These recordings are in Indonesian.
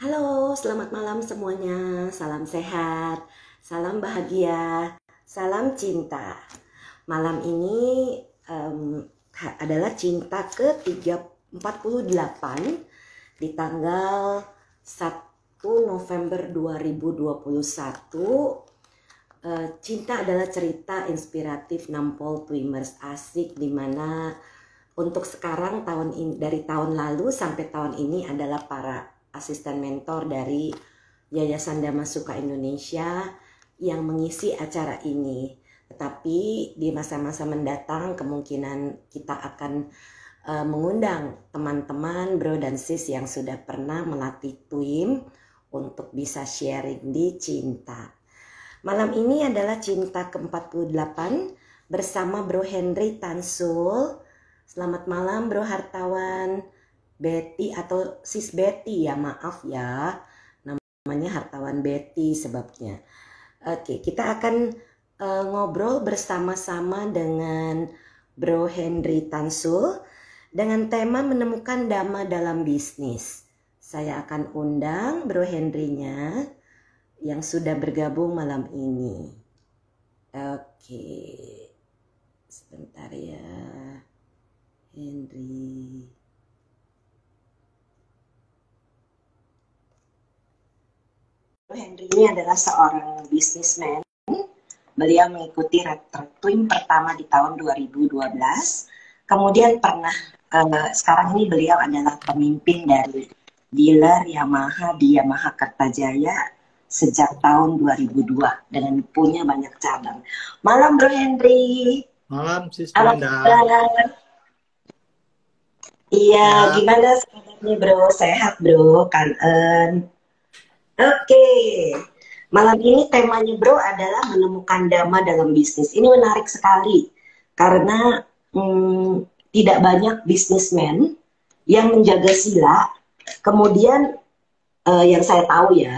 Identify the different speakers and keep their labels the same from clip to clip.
Speaker 1: Halo, selamat malam semuanya. Salam sehat, salam bahagia, salam cinta. Malam ini adalah cinta ke-48 di tanggal 1 November 2021. Cinta adalah cerita inspiratif nampol Twimers asik, dimana untuk sekarang dari tahun lalu sampai tahun ini adalah para asisten mentor dari Yayasan Damasuka Indonesia yang mengisi acara ini. Tetapi di masa-masa mendatang kemungkinan kita akan mengundang teman-teman, bro dan sis yang sudah pernah melatih twim untuk bisa sharing di cinta. Malam ini adalah cinta ke-48 bersama Bro Henry Tansul. Selamat malam Bro Hartawan. Betty atau Sis Betty ya, maaf ya. Namanya Hartawan Betty sebabnya. Oke, kita akan ngobrol bersama-sama dengan Bro Henry Tansul dengan tema menemukan dhamma dalam bisnis. Saya akan undang Bro Henry-nya yang sudah bergabung malam ini. Oke, sebentar ya, Henry. Henry ini adalah seorang bisnismen. Beliau mengikuti retret twin pertama di tahun 2012. Kemudian sekarang ini beliau adalah pemimpin dari dealer Yamaha di Yamaha Kertajaya sejak tahun 2002 dengan punya banyak cabang. Malam Bro Henry.
Speaker 2: Malam Sis
Speaker 1: Apa
Speaker 2: Brenda.
Speaker 1: kabar? Iya, gimana kabarnya Bro? Sehat Bro, Kangen. Oke, malam ini temanya Bro adalah menemukan dhamma dalam bisnis. Ini menarik sekali karena tidak banyak bisnismen yang menjaga sila. Kemudian yang saya tahu ya,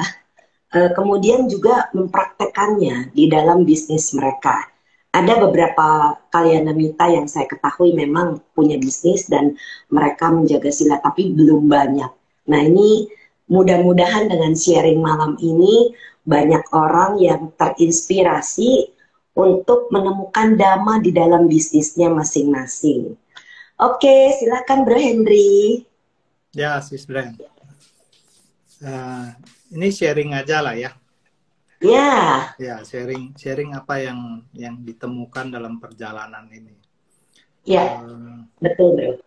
Speaker 1: kemudian juga mempraktekannya di dalam bisnis mereka. Ada beberapa kalyanamita yang saya ketahui memang punya bisnis dan mereka menjaga sila, tapi belum banyak. Nah ini mudah-mudahan dengan sharing malam ini banyak orang yang terinspirasi untuk menemukan dhamma di dalam bisnisnya masing-masing. Oke, silakan Bro Henry.
Speaker 2: Ya Sis Brenda. Ini sharing aja lah ya.
Speaker 1: Ya.
Speaker 2: Ya sharing apa yang ditemukan dalam perjalanan ini.
Speaker 1: Ya, betul Bro.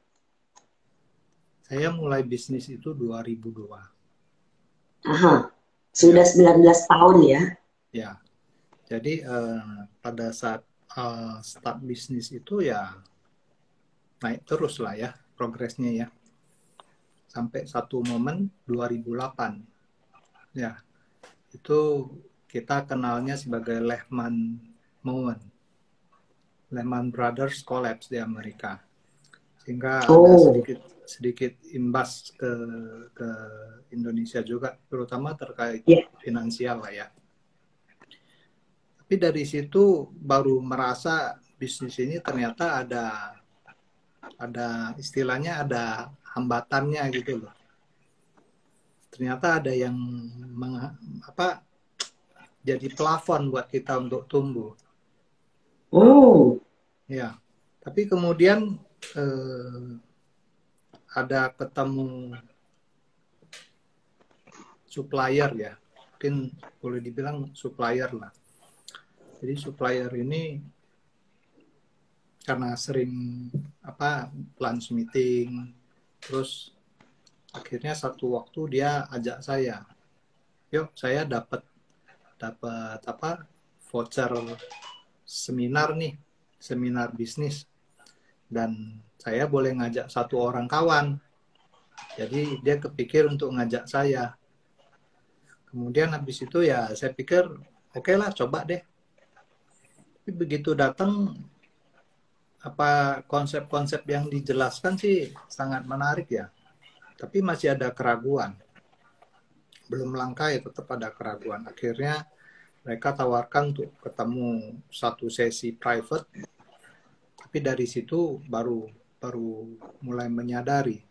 Speaker 2: Saya mulai bisnis itu 2002.
Speaker 1: Aha, sudah 19 tahun ya.
Speaker 2: Ya, jadi pada saat start bisnis itu ya naik terus lah ya progresnya ya. Sampai satu momen 2008. Ya, itu kita kenalnya sebagai Lehman Moment. Lehman Brothers collapse di Amerika. Sehingga ada sedikit imbas ke Indonesia juga, terutama terkait finansial lah ya. Tapi dari situ baru merasa bisnis ini ternyata ada istilahnya ada hambatannya gitu loh. Ternyata ada yang jadi plafon buat kita untuk tumbuh. Ya, tapi kemudian ada ketemu supplier ya, mungkin boleh dibilang supplier lah. Jadi supplier ini karena sering lunch meeting, terus akhirnya satu waktu dia ajak saya, yuk saya dapat voucher seminar nih, seminar bisnis, dan saya boleh ngajak satu orang kawan. Jadi dia kepikir untuk ngajak saya. Kemudian habis itu ya saya pikir oke lah, coba deh. Tapi begitu datang konsep-konsep yang dijelaskan sih sangat menarik ya. Tapi masih ada keraguan. Belum langkah ya, tetap ada keraguan. Akhirnya mereka tawarkan untuk ketemu satu sesi private. Tapi dari situ baru mulai menyadari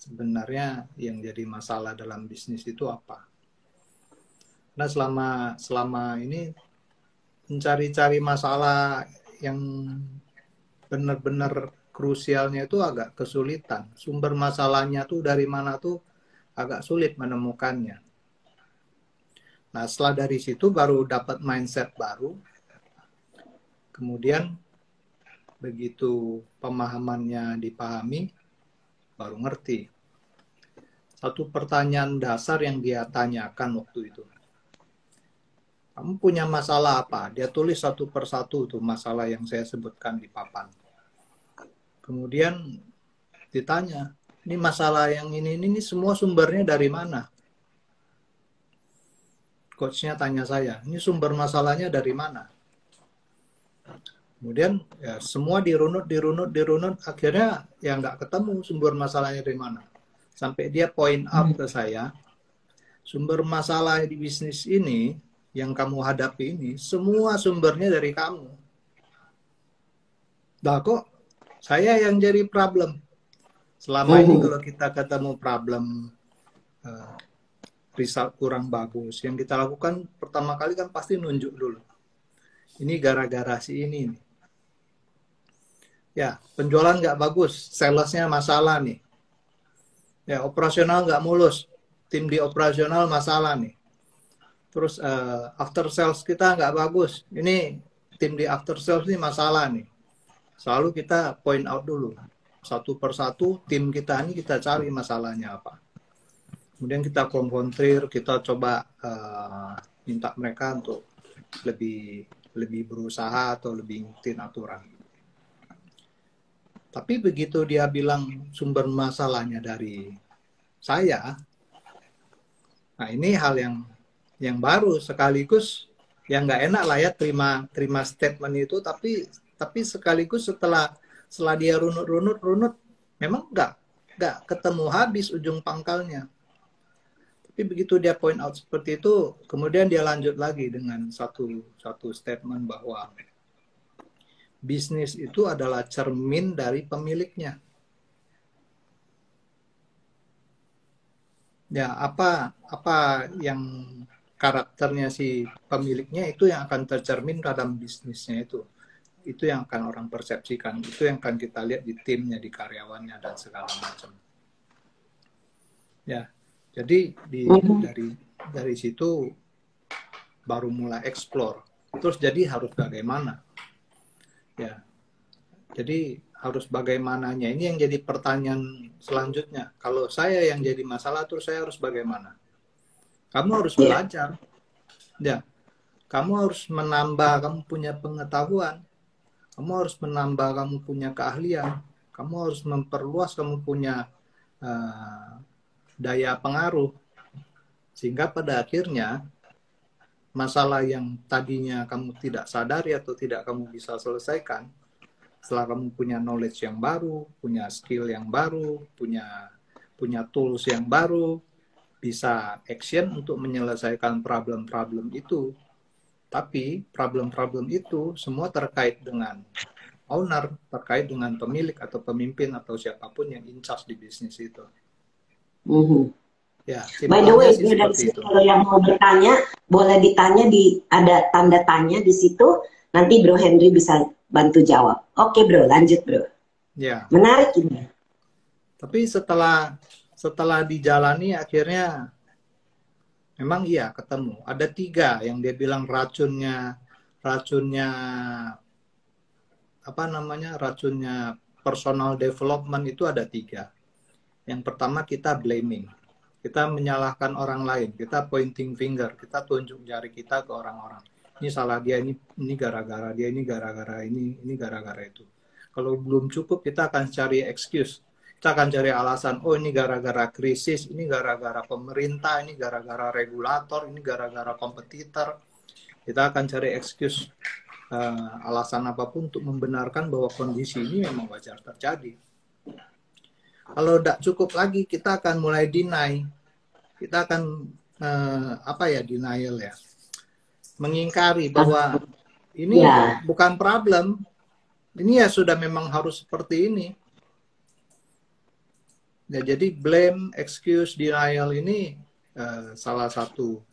Speaker 2: sebenarnya yang jadi masalah dalam bisnis itu apa. Nah, selama ini mencari-cari masalah yang benar-benar krusialnya itu agak kesulitan. Sumber masalahnya tuh dari mana tuh agak sulit menemukannya. Nah, setelah dari situ baru dapat mindset baru. Kemudian begitu pemahamannya dipahami, baru ngerti. Satu pertanyaan dasar yang dia tanyakan waktu itu. Kamu punya masalah apa? Dia tulis satu persatu tuh masalah yang saya sebutkan di papan. Kemudian ditanya, ini masalah yang ini semua sumbernya dari mana? Coachnya tanya saya, ini sumber masalahnya dari mana? Kemudian ya semua dirunut, akhirnya ya nggak ketemu sumber masalahnya dari mana. Sampai dia point out ke saya, sumber masalah di bisnis ini yang kamu hadapi ini, semua sumbernya dari kamu. Nah kok saya yang jadi problem? Selama ini kalau kita ketemu problem, result kurang bagus, yang kita lakukan pertama kali kan pasti nunjuk dulu. Ini gara-gara si ini nih. Ya, penjualan nggak bagus, salesnya masalah nih. Ya, operasional nggak mulus, tim di operasional masalah nih. Terus after sales kita nggak bagus, ini tim di after sales ini masalah nih. Selalu kita point out dulu, satu persatu tim kita ini kita cari masalahnya apa. Kemudian kita konfrontir, kita coba minta mereka untuk lebih berusaha atau lebih ngikutin aturan. Tapi begitu dia bilang sumber masalahnya dari saya, nah ini hal yang baru sekaligus yang nggak enak lah ya terima statement itu, tapi sekaligus setelah dia runut memang nggak ketemu habis ujung pangkalnya. Tapi begitu dia point out seperti itu, kemudian dia lanjut lagi dengan satu statement bahwa bisnis itu adalah cermin dari pemiliknya. Ya, apa yang karakternya si pemiliknya itu yang akan tercermin dalam bisnisnya itu. Itu yang akan orang persepsikan, itu yang akan kita lihat di timnya, di karyawannya dan segala macam. Ya. Jadi dari situ baru mulai explore. Terus jadi harus bagaimana? Ya. Jadi harus bagaimananya. Ini yang jadi pertanyaan selanjutnya. Kalau saya yang jadi masalah, terus saya harus bagaimana? Kamu harus belajar. Ya. Kamu harus menambah, kamu punya pengetahuan. Kamu harus menambah, kamu punya keahlian. Kamu harus memperluas, kamu punya daya pengaruh, sehingga pada akhirnya masalah yang tadinya kamu tidak sadari atau tidak kamu bisa selesaikan, setelah kamu punya knowledge yang baru, punya skill yang baru, punya tools yang baru, bisa action untuk menyelesaikan problem-problem itu. Tapi problem-problem itu semua terkait dengan owner, terkait dengan pemilik atau pemimpin atau siapapun yang in charge di bisnis itu. Ya,
Speaker 1: by the way, dari situ kalau yang mau bertanya, boleh ditanya ada tanda tanya di situ, nanti Bro Henry bisa bantu jawab. Oke Bro, lanjut Bro.
Speaker 2: Ya.
Speaker 1: Menarik ini.
Speaker 2: Tapi setelah dijalani akhirnya memang iya ketemu. Ada 3 yang dia bilang racunnya racunnya personal development itu ada 3. Yang pertama kita blaming. Kita menyalahkan orang lain. Kita pointing finger. Kita tunjuk jari kita ke orang-orang. Ini salah dia, ini gara-gara dia, ini gara-gara ini gara-gara itu. Kalau belum cukup, kita akan cari excuse. Kita akan cari alasan, oh ini gara-gara krisis, ini gara-gara pemerintah, ini gara-gara regulator, ini gara-gara kompetitor. Kita akan cari excuse, alasan apapun untuk membenarkan bahwa kondisi ini memang wajar terjadi. Kalau tidak cukup lagi, kita akan mulai deny. Kita akan denial ya, mengingkari bahwa ini bukan problem. Ini ya sudah memang harus seperti ini. Ya, jadi blame, excuse, denial ini salah satu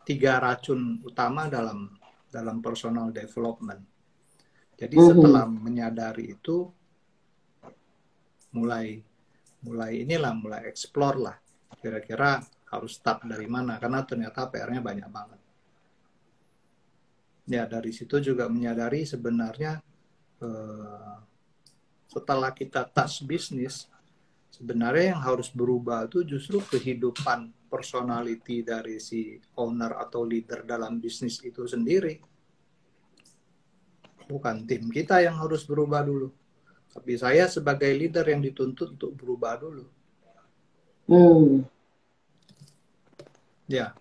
Speaker 2: 3 racun utama dalam personal development. Jadi setelah menyadari itu, mulai explore lah. Kira-kira harus start dari mana, karena ternyata PR-nya banyak banget. Ya, dari situ juga menyadari sebenarnya setelah kita touch bisnis, sebenarnya yang harus berubah itu justru kehidupan personality dari si owner atau leader dalam bisnis itu sendiri. Bukan tim kita yang harus berubah dulu. Tapi saya sebagai leader yang dituntut untuk berubah dulu. Ya,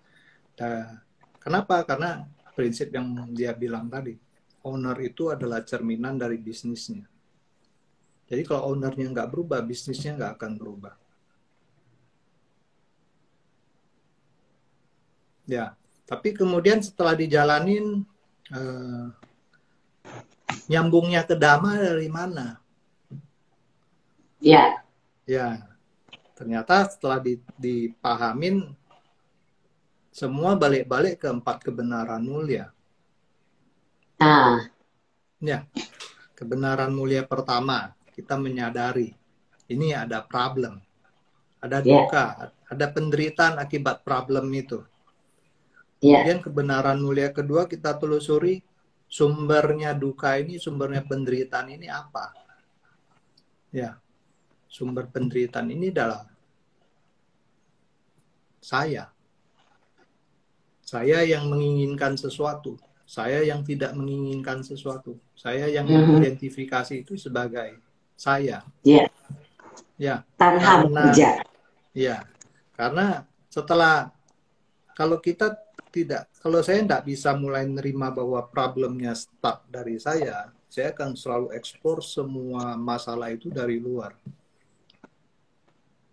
Speaker 2: kenapa? Karena prinsip yang dia bilang tadi, owner itu adalah cerminan dari bisnisnya. Jadi kalau ownernya nggak berubah, bisnisnya nggak akan berubah. Ya, tapi kemudian setelah dijalanin, nyambungnya ke Dhamma dari mana?
Speaker 1: Ya.
Speaker 2: Ya, ternyata setelah dipahamin, semua balik-balik ke 4 kebenaran mulia. Ya, kebenaran mulia pertama, kita menyadari ini ada problem, ada duka, ada penderitaan akibat problem itu. Kemudian kebenaran mulia kedua, kita telusuri sumbernya duka ini, sumbernya penderitaan ini apa? Ya, sumber penderitaan ini adalah saya. Saya yang menginginkan sesuatu, saya yang tidak menginginkan sesuatu, saya yang mengidentifikasi itu sebagai saya. Ya,
Speaker 1: tanha bekerja.
Speaker 2: Ya, karena setelah kalau saya tidak bisa mulai nerima bahwa problemnya start dari saya akan selalu eksplor semua masalah itu dari luar.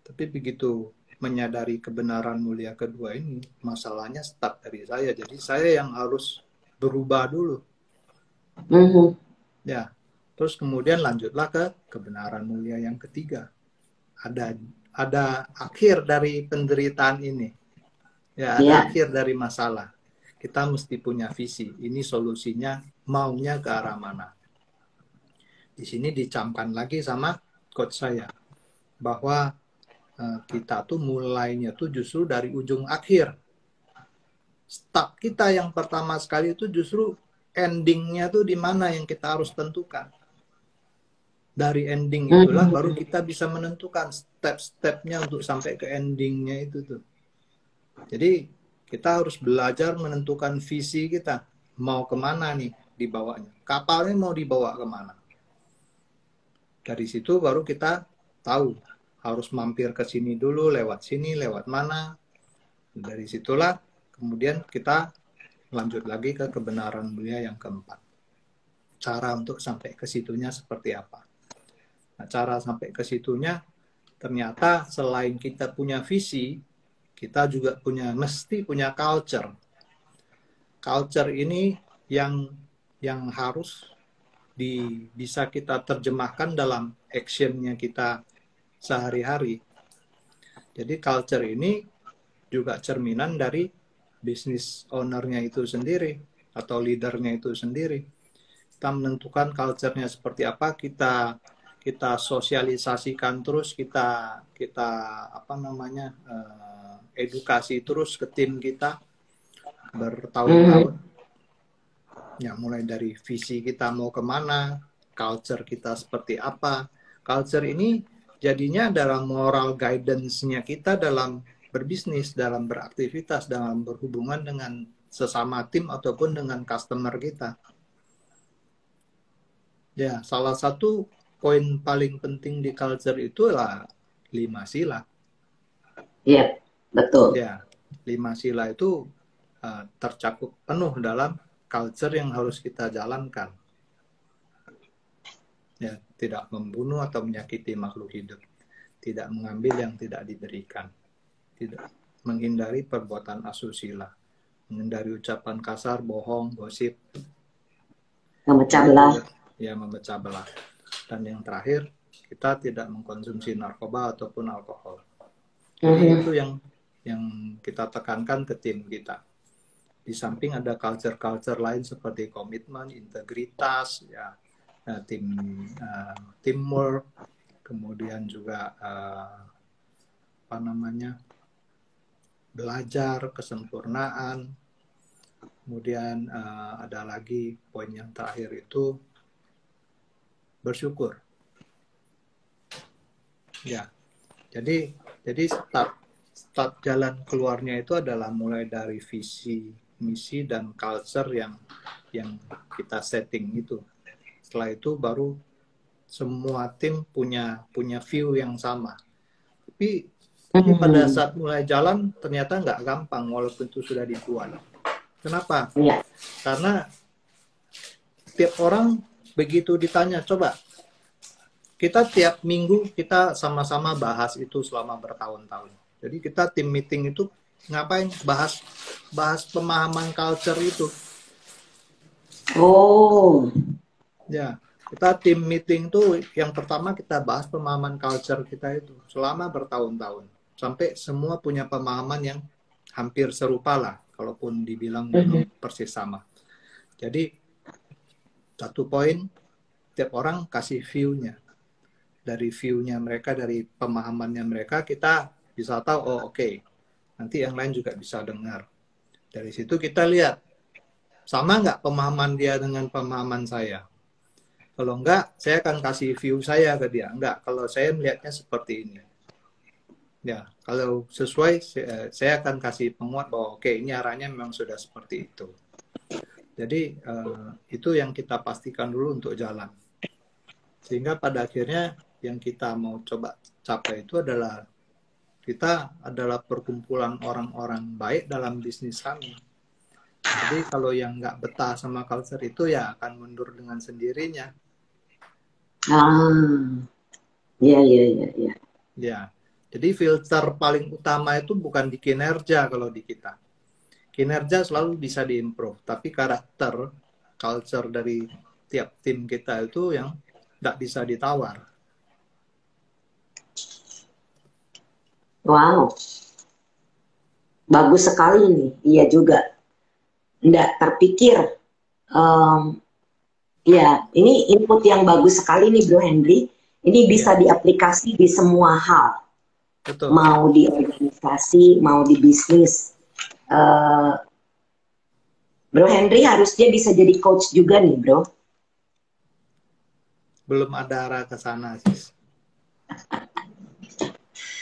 Speaker 2: Tapi begitu menyadari kebenaran mulia kedua ini, masalahnya start dari saya. Jadi saya yang harus berubah dulu. Ya, terus kemudian lanjutlah ke kebenaran mulia yang ketiga. Ada akhir dari penderitaan ini. Ya, ada akhir dari masalah. Kita mesti punya visi. Ini solusinya maunya ke arah mana. Di sini dicamkan lagi sama coach saya bahwa kita tuh mulainya tuh justru dari ujung akhir. Start kita yang pertama sekali itu justru endingnya tuh di mana yang kita harus tentukan. Dari ending itulah baru kita bisa menentukan step-stepnya untuk sampai ke endingnya itu tuh. Jadi kita harus belajar menentukan visi kita. Mau kemana nih dibawanya. Kapalnya mau dibawa kemana. Dari situ baru kita tahu harus mampir ke sini dulu, lewat sini, lewat mana. Dari situlah kemudian kita lanjut lagi ke kebenaran mulia yang keempat. Cara untuk sampai ke situnya seperti apa. Nah, cara sampai ke situnya ternyata selain kita punya visi, kita juga mesti punya culture. Culture ini yang harus bisa kita terjemahkan dalam actionnya kita sehari-hari. Jadi culture ini juga cerminan dari bisnis ownernya itu sendiri atau leadernya itu sendiri. Kita menentukan culture-nya seperti apa, kita sosialisasikan terus, kita edukasi terus ke tim kita bertahun-tahun. Ya, mulai dari visi kita mau kemana, culture kita seperti apa. Culture ini jadinya adalah moral guidance-nya kita dalam berbisnis, dalam beraktivitas, dalam berhubungan dengan sesama tim ataupun dengan customer kita. Ya, salah satu poin paling penting di culture itu adalah 5 sila.
Speaker 1: Iya, betul.
Speaker 2: Ya, 5 sila itu tercakup penuh dalam culture yang harus kita jalankan. Ya, tidak membunuh atau menyakiti makhluk hidup, tidak mengambil yang tidak diberikan, tidak menghindari perbuatan asusila, menghindari ucapan kasar, bohong, gosip,
Speaker 1: memecah belah.
Speaker 2: Ya, memecah belah. Dan yang terakhir, kita tidak mengkonsumsi narkoba ataupun alkohol. Jadi itu yang kita tekankan ke tim kita. Di samping ada culture-culture lain seperti komitmen, integritas, ya, teamwork, kemudian juga apa namanya, belajar, kesempurnaan. Kemudian ada lagi poin yang terakhir itu bersyukur. Ya, jadi start jalan keluarnya itu adalah mulai dari visi, misi, dan culture yang kita setting itu. Setelah itu baru semua tim punya view yang sama. Tapi pada saat mulai jalan ternyata nggak gampang walaupun itu sudah dibuat. Kenapa?
Speaker 1: Iya.
Speaker 2: Karena tiap orang begitu ditanya, coba kita tiap minggu kita sama-sama bahas itu selama bertahun-tahun. Jadi kita tim meeting itu ngapain? Bahas pemahaman culture itu.
Speaker 1: Oh.
Speaker 2: Ya, kita tim meeting tuh yang pertama kita bahas pemahaman culture kita itu selama bertahun-tahun. Sampai semua punya pemahaman yang hampir serupa lah, kalaupun dibilang belum persis sama. Jadi satu poin, tiap orang kasih view-nya. Dari view-nya mereka, dari pemahamannya mereka, kita bisa tahu, oh oke, nanti yang lain juga bisa dengar. Dari situ kita lihat, sama nggak pemahaman dia dengan pemahaman saya? Kalau enggak, saya akan kasih view saya ke dia. Enggak, kalau saya melihatnya seperti ini. Ya, kalau sesuai, saya akan kasih penguat bahwa oke, ini arahnya memang sudah seperti itu. Jadi, itu yang kita pastikan dulu untuk jalan. Sehingga pada akhirnya yang kita mau coba capai itu adalah kita adalah perkumpulan orang-orang baik dalam bisnis kami. Jadi kalau yang nggak betah sama culture itu ya akan mundur dengan sendirinya.
Speaker 1: Iya.
Speaker 2: Ya, jadi filter paling utama itu bukan di kinerja kalau di kita. Kinerja selalu bisa diimprove, tapi karakter, culture dari tiap tim kita itu yang nggak bisa ditawar.
Speaker 1: Wow. Bagus sekali nih. Iya juga. Nggak terpikir. Ya, ini input yang bagus sekali nih Bro Henry. Ini bisa diaplikasi di semua hal.
Speaker 2: Betul.
Speaker 1: Mau di organisasi, mau di bisnis. Bro Henry harusnya bisa jadi coach juga nih Bro.
Speaker 2: Belum ada arah ke sana sih.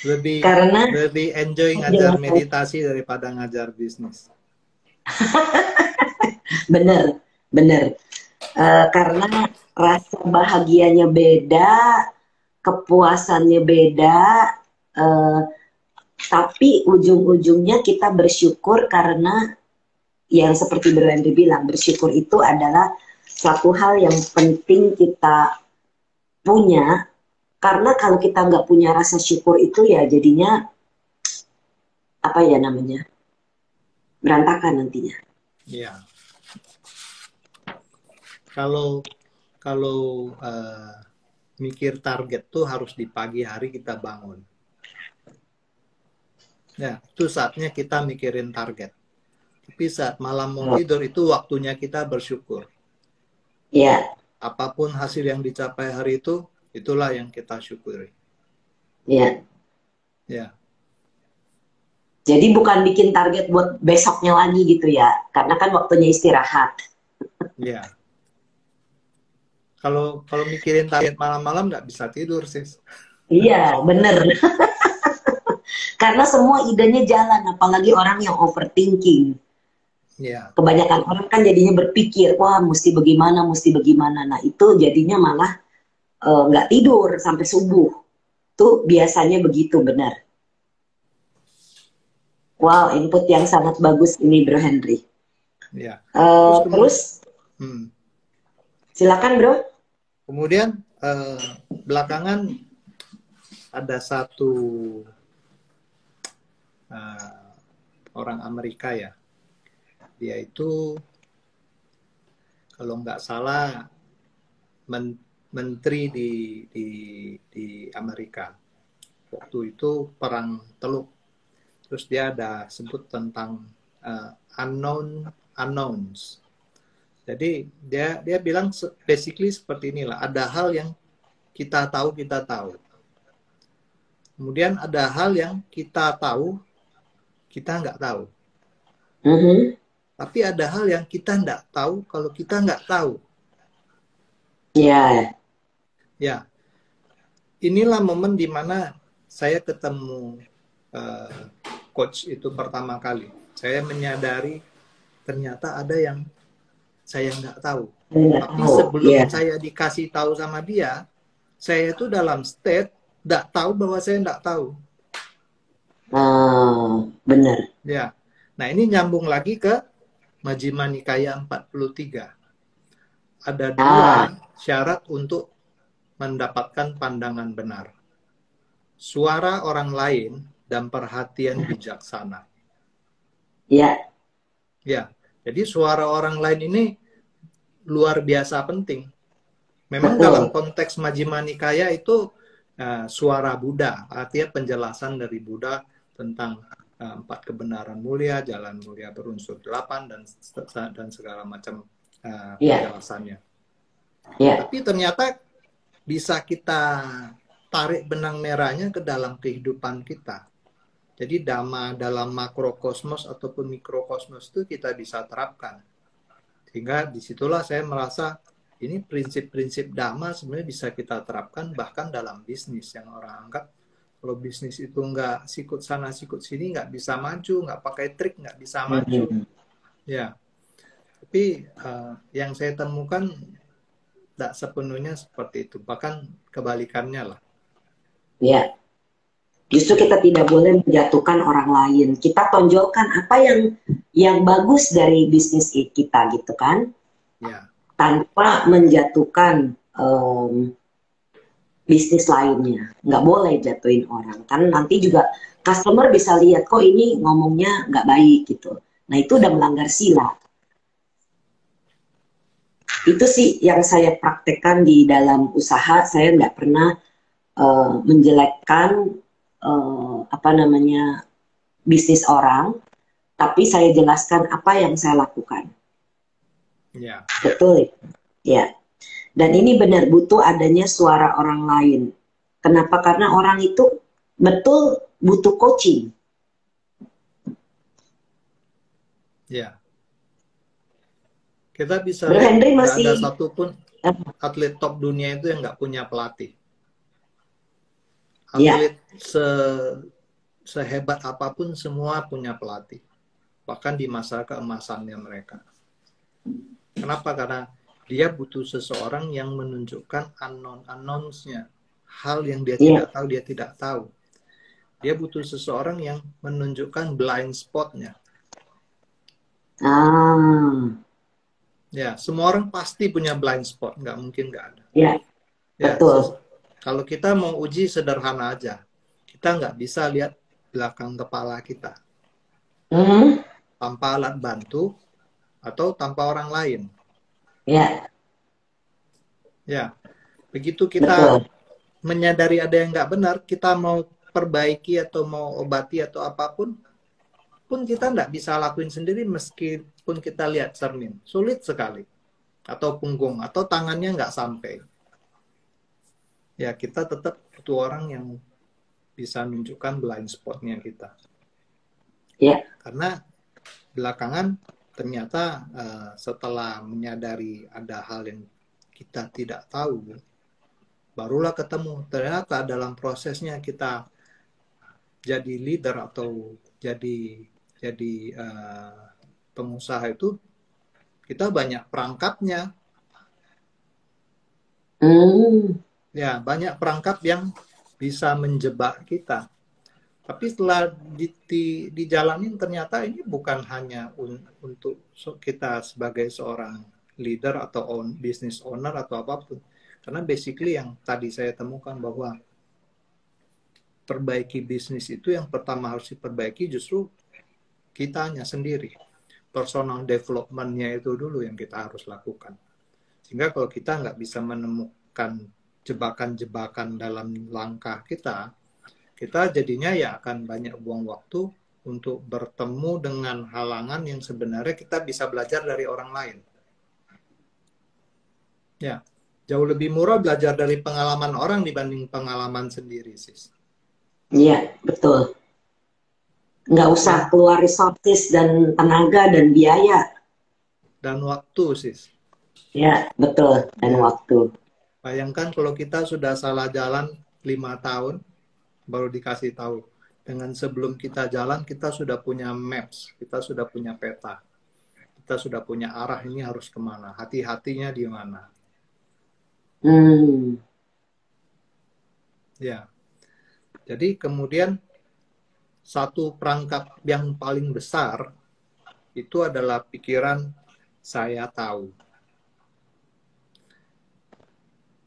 Speaker 2: Lebih enjoy ngajar meditasi daripada ngajar bisnis.
Speaker 1: Bener. Karena rasa bahagianya beda, kepuasannya beda, tapi ujung-ujungnya kita bersyukur karena yang seperti Bro Henry bilang, bersyukur itu adalah suatu hal yang penting kita punya. Karena kalau kita nggak punya rasa syukur itu ya jadinya apa ya namanya, berantakan nantinya.
Speaker 2: Iya. Kalau mikir target tuh harus di pagi hari kita bangun. Ya, itu saatnya kita mikirin target. Tapi saat malam mau tidur itu waktunya kita bersyukur.
Speaker 1: Iya.
Speaker 2: Apapun hasil yang dicapai hari itu, itulah yang kita syukuri.
Speaker 1: Iya.
Speaker 2: Ya.
Speaker 1: Jadi bukan bikin target buat besoknya lagi gitu ya, karena kan waktunya istirahat.
Speaker 2: Iya. Kalau mikirin target malam-malam nggak bisa tidur sis.
Speaker 1: Iya, bener. Karena semua idenya jalan, apalagi orang yang overthinking.
Speaker 2: Yeah.
Speaker 1: Kebanyakan orang kan jadinya berpikir, wah mesti bagaimana. Nah itu jadinya malah nggak tidur sampai subuh. Tuh biasanya begitu, benar. Wow, input yang sangat bagus ini Bro Henry.
Speaker 2: Yeah.
Speaker 1: Terus silakan Bro.
Speaker 2: Kemudian belakangan ada satu orang Amerika ya, dia itu kalau nggak salah menteri di Amerika. Waktu itu perang Teluk. Terus dia ada sebut tentang unknowns. Jadi dia bilang basically seperti inilah. Ada hal yang kita tahu. Kemudian ada hal yang kita tahu, kita nggak tahu. Tapi ada hal yang kita nggak tahu kalau kita nggak tahu.
Speaker 1: Ya.
Speaker 2: Ya, inilah momen di mana saya ketemu coach itu pertama kali. Saya menyadari ternyata ada yang saya nggak tahu. Tapi sebelum saya dikasih tahu sama dia, saya itu dalam state nggak tahu bahwa saya nggak tahu.
Speaker 1: Benar.
Speaker 2: Ya, nah ini nyambung lagi ke Majjhima Nikaya 43. Ada dua syarat untuk mendapatkan pandangan benar. Suara orang lain dan perhatian bijaksana.
Speaker 1: Ya.
Speaker 2: Ya, jadi suara orang lain ini luar biasa penting. Memang dalam konteks Majjhima Nikaya itu suara Buddha, artinya penjelasan dari Buddha tentang 4 kebenaran mulia, jalan mulia berunsur 8 dan segala macam penjelasannya. Tapi ternyata bisa kita tarik benang merahnya ke dalam kehidupan kita. Jadi Dhamma dalam makrokosmos ataupun mikrokosmos itu kita bisa terapkan. Sehingga disitulah saya merasa ini prinsip-prinsip Dhamma sebenarnya bisa kita terapkan bahkan dalam bisnis. Yang orang anggap kalau bisnis itu nggak sikut sana sikut sini nggak bisa maju, nggak pakai trik nggak bisa maju. Ya, tapi yang saya temukan tidak sepenuhnya seperti itu, bahkan kebalikannya lah.
Speaker 1: Ya, justru kita tidak boleh menjatuhkan orang lain. Kita tonjolkan apa yang bagus dari bisnis kita, gitu kan?
Speaker 2: Ya.
Speaker 1: Tanpa menjatuhkan bisnis lainnya. Nggak boleh jatuhin orang, kan nanti juga customer bisa lihat kok ini ngomongnya nggak baik gitu. Nah itu udah melanggar sila. Itu sih yang saya praktekkan di dalam usaha. Saya nggak pernah menjelekkan bisnis orang, tapi saya jelaskan apa yang saya lakukan.
Speaker 2: Ya.
Speaker 1: Betul ya. Dan ini benar butuh adanya suara orang lain. Kenapa? Karena orang itu betul butuh coaching.
Speaker 2: Ya. Kita bisa lihat nggak ada satupun atlet top dunia itu yang nggak punya pelatih. Atlet sehebat apapun semua punya pelatih. Bahkan di masa keemasannya mereka. Kenapa? Karena dia butuh seseorang yang menunjukkan unknowns-nya. Hal yang dia tidak tahu. Dia butuh seseorang yang menunjukkan blind spot-nya. Ya, semua orang pasti punya blind spot. Nggak mungkin nggak ada.
Speaker 1: Ya, betul.
Speaker 2: Kalau kita mau uji sederhana aja. Kita nggak bisa lihat belakang kepala kita. Tanpa alat bantu atau tanpa orang lain.
Speaker 1: Ya.
Speaker 2: Ya, begitu kita menyadari ada yang nggak benar, kita mau perbaiki atau mau obati atau apapun, pun kita nggak bisa lakuin sendiri meskipun kita lihat cermin. Sulit sekali. Atau punggung, atau tangannya nggak sampai. Ya, kita tetap butuh orang yang bisa menunjukkan blind spot-nya kita.
Speaker 1: Ya.
Speaker 2: Karena belakangan ternyata setelah menyadari ada hal yang kita tidak tahu, barulah ketemu ternyata dalam prosesnya kita jadi leader atau jadi pengusaha itu kita banyak perangkapnya. Ya, banyak perangkap yang bisa menjebak kita. Tapi setelah dijalanin ternyata ini bukan hanya untuk kita sebagai seorang leader atau business owner atau apapun. Karena basically yang tadi saya temukan bahwa perbaiki bisnis itu yang pertama harus diperbaiki justru kitanya sendiri. Personal development-nya itu dulu yang kita harus lakukan. Sehingga kalau kita nggak bisa menemukan menyebabkan jebakan-jebakan dalam langkah kita, kita jadinya ya akan banyak buang waktu untuk bertemu dengan halangan yang sebenarnya kita bisa belajar dari orang lain. Ya, jauh lebih murah belajar dari pengalaman orang dibanding pengalaman sendiri, sis.
Speaker 1: Iya, betul. Nggak usah keluar resources dan tenaga dan biaya.
Speaker 2: Dan waktu, sis.
Speaker 1: Ya, betul. Dan
Speaker 2: Ya.
Speaker 1: waktu.
Speaker 2: Bayangkan kalau kita sudah salah jalan 5 tahun, baru dikasih tahu. Dengan sebelum kita jalan, kita sudah punya maps, kita sudah punya peta. Kita sudah punya arah ini harus kemana, hati-hatinya di mana. Ya, jadi kemudian satu perangkap yang paling besar itu adalah pikiran saya tahu.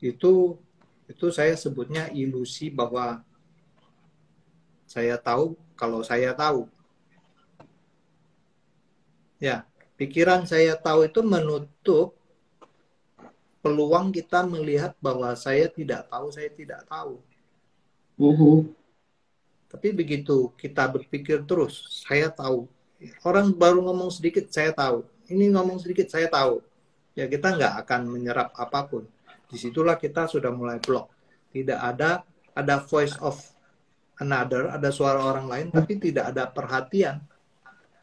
Speaker 2: Itu saya sebutnya ilusi bahwa saya tahu kalau saya tahu. Ya, pikiran saya tahu itu menutup peluang kita melihat bahwa saya tidak tahu, saya tidak tahu. Tapi begitu kita berpikir terus, saya tahu. Orang baru ngomong sedikit, saya tahu. Ini ngomong sedikit, saya tahu. Ya kita nggak akan menyerap apapun. Disitulah kita sudah mulai blok. Tidak ada voice of another, ada suara orang lain, tapi tidak ada perhatian.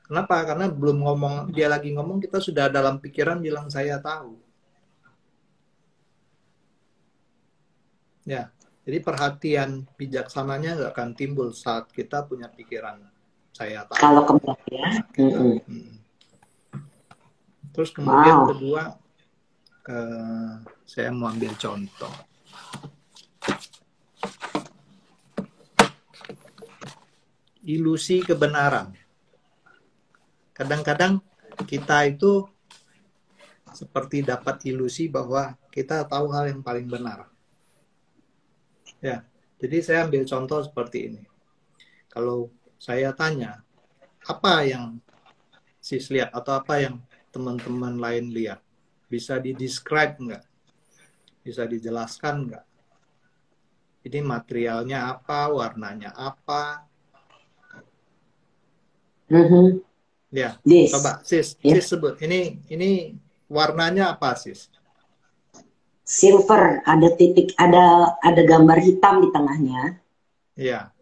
Speaker 2: Kenapa? Karena belum ngomong, dia lagi ngomong, kita sudah dalam pikiran bilang saya tahu. Ya, jadi perhatian bijaksananya nggak akan timbul saat kita punya pikiran saya tahu.
Speaker 1: Kalau kembali ya.
Speaker 2: Terus kemudian kedua, saya mau ambil contoh. Ilusi kebenaran. Kadang-kadang kita itu seperti dapat ilusi bahwa kita tahu hal yang paling benar. Ya, jadi saya ambil contoh seperti ini. Kalau saya tanya, apa yang sis lihat atau apa yang teman-teman lain lihat? Bisa di-describe nggak? Bisa dijelaskan nggak? Ini materialnya apa? Warnanya apa? Ya, coba sis sebut. Ini warnanya apa, sis?
Speaker 1: Silver, ada titik, ada gambar hitam di tengahnya.
Speaker 2: Iya.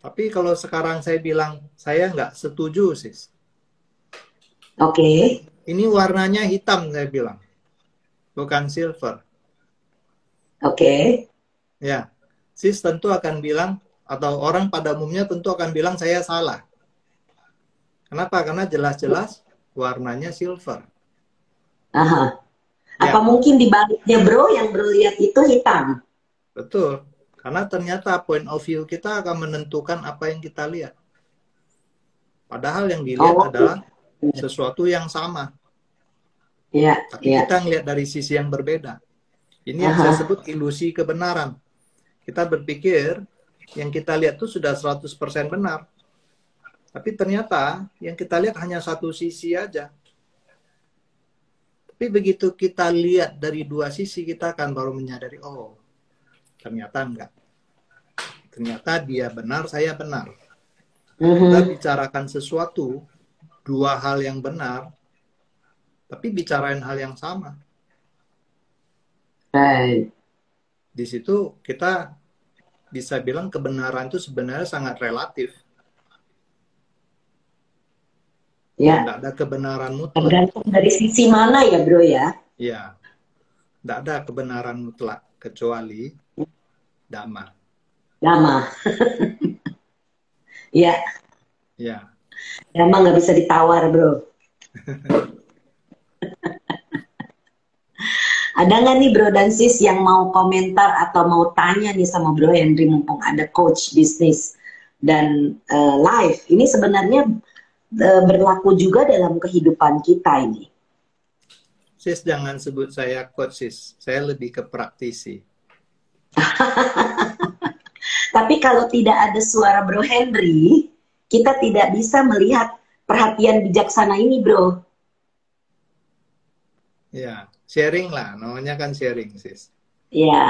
Speaker 2: Tapi kalau sekarang saya bilang, saya nggak setuju, sis.
Speaker 1: Oke.
Speaker 2: Ini warnanya hitam, saya bilang. Bukan silver.
Speaker 1: Oke.
Speaker 2: Ya. Sis tentu akan bilang, atau orang pada umumnya tentu akan bilang, saya salah. Kenapa? Karena jelas-jelas warnanya silver.
Speaker 1: Aha. Apa mungkin di baliknya bro, yang bro lihat itu hitam?
Speaker 2: Betul. Karena ternyata point of view kita akan menentukan apa yang kita lihat. Padahal yang dilihat adalah sesuatu yang sama.
Speaker 1: Ya,
Speaker 2: tapi kita ngelihat dari sisi yang berbeda. Ini yang saya sebut ilusi kebenaran. Kita berpikir yang kita lihat itu sudah 100% benar. Tapi ternyata yang kita lihat hanya satu sisi aja. Tapi begitu kita lihat dari dua sisi, kita akan baru menyadari, oh, ternyata enggak. Ternyata dia benar, saya benar. Kita bicarakan sesuatu, dua hal yang benar, tapi bicarain hal yang sama. Di situ kita bisa bilang kebenaran itu sebenarnya sangat relatif.
Speaker 1: Ya.
Speaker 2: Tidak ada kebenaran mutlak.
Speaker 1: Tergantung dari sisi mana ya bro ya?
Speaker 2: Ya. Tidak ada kebenaran mutlak kecuali dhamma.
Speaker 1: Dhamma. Ya.
Speaker 2: Ya.
Speaker 1: Dhamma nggak bisa ditawar bro. Ada nggak nih bro dan sis yang mau komentar atau mau tanya nih sama bro Henry, mumpung ada coach bisnis dan live. Ini sebenarnya berlaku juga dalam kehidupan kita ini.
Speaker 2: Sis jangan sebut saya coach sis, saya lebih ke praktisi.
Speaker 1: Tapi kalau tidak ada suara bro Henry, kita tidak bisa melihat perhatian bijaksana ini bro.
Speaker 2: Ya, sharing lah, namanya kan sharing sis.
Speaker 1: Ya,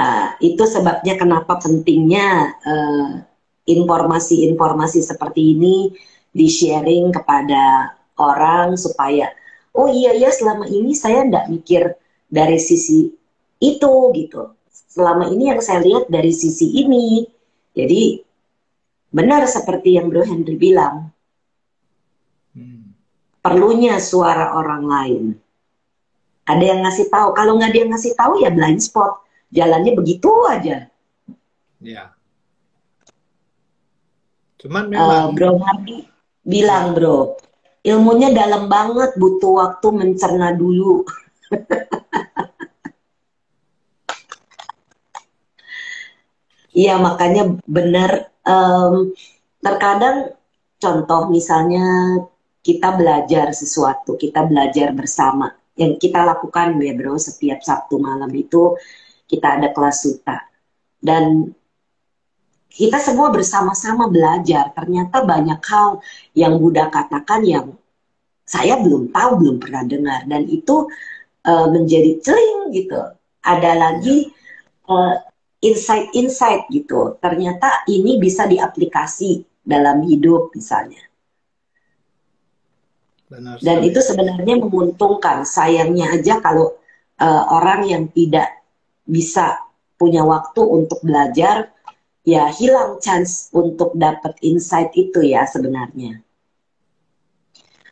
Speaker 1: itu sebabnya kenapa pentingnya informasi-informasi seperti ini di-sharing kepada orang supaya, oh iya ya selama ini saya nggak mikir dari sisi itu gitu. Selama ini yang saya lihat dari sisi ini. Jadi benar seperti yang Bro Henry bilang,
Speaker 2: Hmm.
Speaker 1: perlunya suara orang lain. Ada yang ngasih tahu. Kalau nggak ada yang ngasih tahu ya blind spot. Jalannya begitu aja.
Speaker 2: Ya, cuman memang
Speaker 1: Bro Mardi bilang
Speaker 2: ya,
Speaker 1: bro, ilmunya dalam banget, butuh waktu mencerna dulu. Iya makanya benar. Terkadang contoh misalnya kita belajar sesuatu, kita belajar bersama. Yang kita lakukan ya bro, setiap Sabtu malam itu kita ada kelas suta. Dan kita semua bersama-sama belajar. Ternyata banyak hal yang Buddha katakan yang saya belum tahu, belum pernah dengar. Dan itu menjadi celing gitu. Ada lagi
Speaker 2: ya,
Speaker 1: uh, insight-insight gitu. Ternyata ini bisa diaplikasi dalam hidup misalnya.
Speaker 2: benar
Speaker 1: Dan
Speaker 2: sekali.
Speaker 1: itu sebenarnya menguntungkan. Sayangnya aja kalau orang yang tidak bisa punya waktu untuk belajar, ya hilang chance untuk dapat insight itu ya sebenarnya.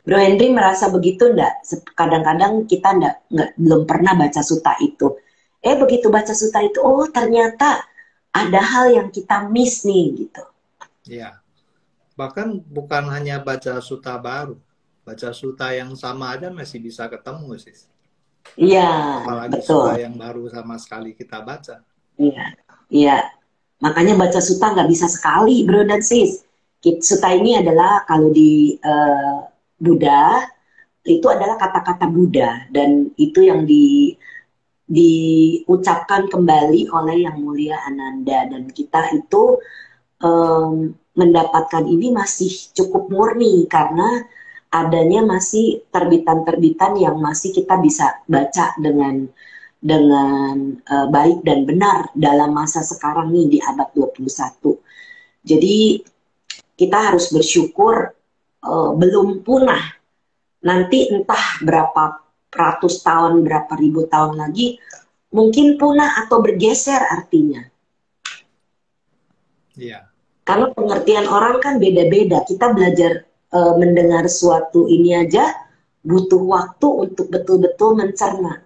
Speaker 1: Bro Henry merasa begitu enggak? Kadang-kadang kita enggak, belum pernah baca suta itu. Begitu baca suta itu, oh ternyata ada hal yang kita miss nih gitu.
Speaker 2: Ya, bahkan bukan hanya baca suta baru, baca suta yang sama aja masih bisa ketemu sih.
Speaker 1: Iya,
Speaker 2: Apalagi
Speaker 1: betul.
Speaker 2: suta yang baru sama sekali kita baca.
Speaker 1: Iya, iya. Makanya baca suta nggak bisa sekali, bro dan sis. Suta ini adalah kalau di Buddha itu adalah kata-kata Buddha dan itu yang diucapkan kembali oleh Yang Mulia Ananda dan kita itu mendapatkan ini masih cukup murni karena adanya masih terbitan-terbitan yang masih kita bisa baca dengan baik dan benar dalam masa sekarang nih di abad 21. Jadi kita harus bersyukur belum punah. Nanti entah berapa ratus tahun, berapa ribu tahun lagi mungkin punah atau bergeser artinya.
Speaker 2: Iya,
Speaker 1: Karena pengertian orang kan beda-beda. Kita belajar mendengar suatu ini aja butuh waktu untuk betul-betul mencerna.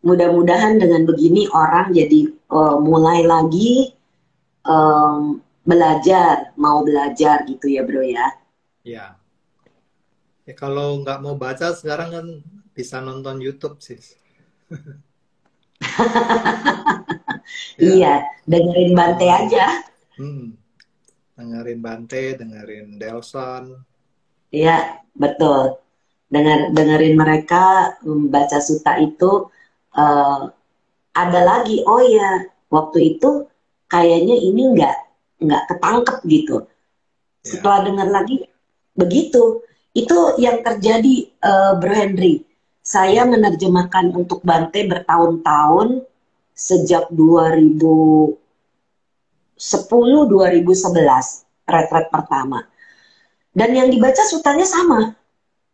Speaker 1: Mudah-mudahan dengan begini orang jadi mulai lagi belajar, mau belajar gitu ya bro ya.
Speaker 2: iya. Ya, kalau nggak mau baca sekarang kan bisa nonton YouTube sih.
Speaker 1: Iya,
Speaker 2: Ya,
Speaker 1: dengerin Bante
Speaker 2: kalau
Speaker 1: aja.
Speaker 2: hmm, dengerin Bante, dengerin Delson.
Speaker 1: Iya, betul. Dengerin mereka membaca suta itu uh, ada lagi. Oh ya, waktu itu kayaknya ini nggak ketangkep gitu.
Speaker 2: Ya,
Speaker 1: Setelah dengar lagi begitu. Itu yang terjadi Bro Henry. Saya
Speaker 2: hmm,
Speaker 1: menerjemahkan untuk Bante bertahun-tahun sejak 2010 2011 retret pertama. Dan yang dibaca sutanya sama.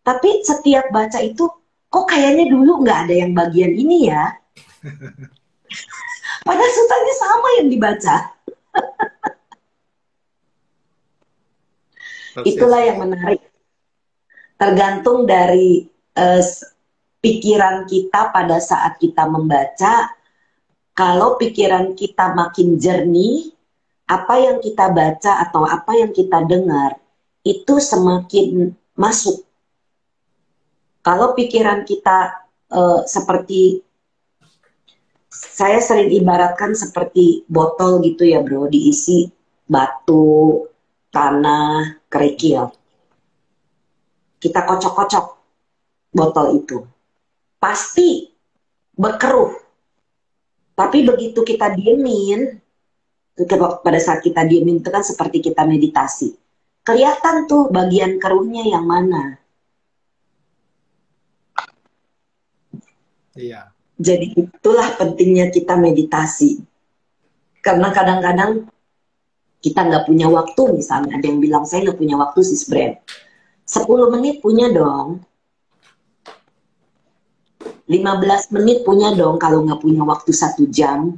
Speaker 1: Tapi setiap baca itu kok kayaknya dulu nggak ada yang bagian ini ya. Padahal sutanya sama yang dibaca.
Speaker 2: persis
Speaker 1: Itulah
Speaker 2: sih.
Speaker 1: yang menarik. Tergantung dari uh, pikiran kita pada saat kita membaca. Kalau pikiran kita makin jernih, apa yang kita baca atau apa yang kita dengar itu semakin masuk. Kalau pikiran kita seperti saya sering ibaratkan seperti botol gitu ya bro, diisi batu, tanah, kerikil. Kita kocok-kocok botol itu. Pasti berkeruh. Tapi begitu kita diemin, pada saat kita diemin itu kan seperti kita meditasi. Kelihatan tuh bagian keruhnya yang mana.
Speaker 2: Iya,
Speaker 1: Jadi itulah pentingnya kita meditasi. Karena kadang-kadang kita nggak punya waktu, misalnya ada yang bilang saya nggak punya waktu sis Brand. 10 menit punya dong. 15 menit punya dong kalau nggak punya waktu 1 jam.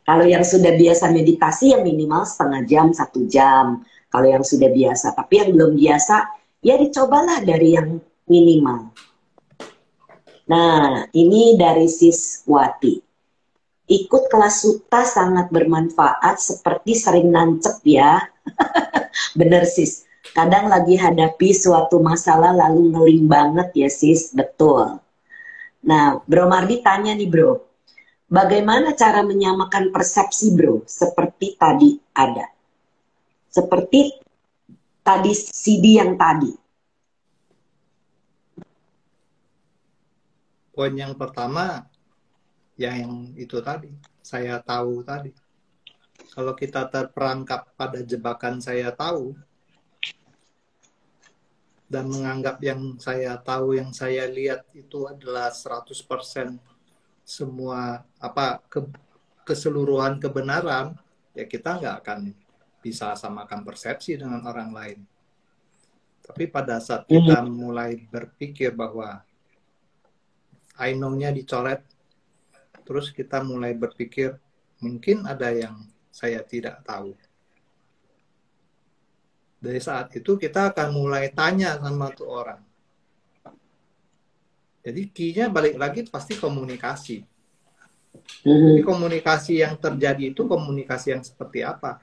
Speaker 1: Kalau yang sudah biasa meditasi ya minimal setengah jam, 1 jam. Kalau yang sudah biasa, tapi yang belum biasa ya dicobalah dari yang minimal. Nah, ini dari Sis Wati. Ikut kelas Sutta sangat bermanfaat seperti sering nancep ya. Bener sis. Kadang lagi hadapi suatu masalah lalu ngeling banget ya sis. Betul. Nah, Bro Mardi tanya nih bro. Bagaimana cara menyamakan persepsi bro? Seperti tadi ada. Seperti tadi CD yang tadi.
Speaker 2: Poin yang pertama, yang itu tadi, saya tahu tadi. Kalau kita terperangkap pada jebakan saya tahu, dan menganggap yang saya tahu, yang saya lihat itu adalah 100% semua keseluruhan kebenaran, ya kita nggak akan bisa samakan persepsi dengan orang lain. Tapi pada saat kita mulai berpikir bahwa I know-nya dicoret, terus kita mulai berpikir mungkin ada yang saya tidak tahu. Dari saat itu kita akan mulai tanya sama tuh orang. Jadi key-nya balik lagi pasti komunikasi. Tapi komunikasi yang terjadi itu komunikasi yang seperti apa?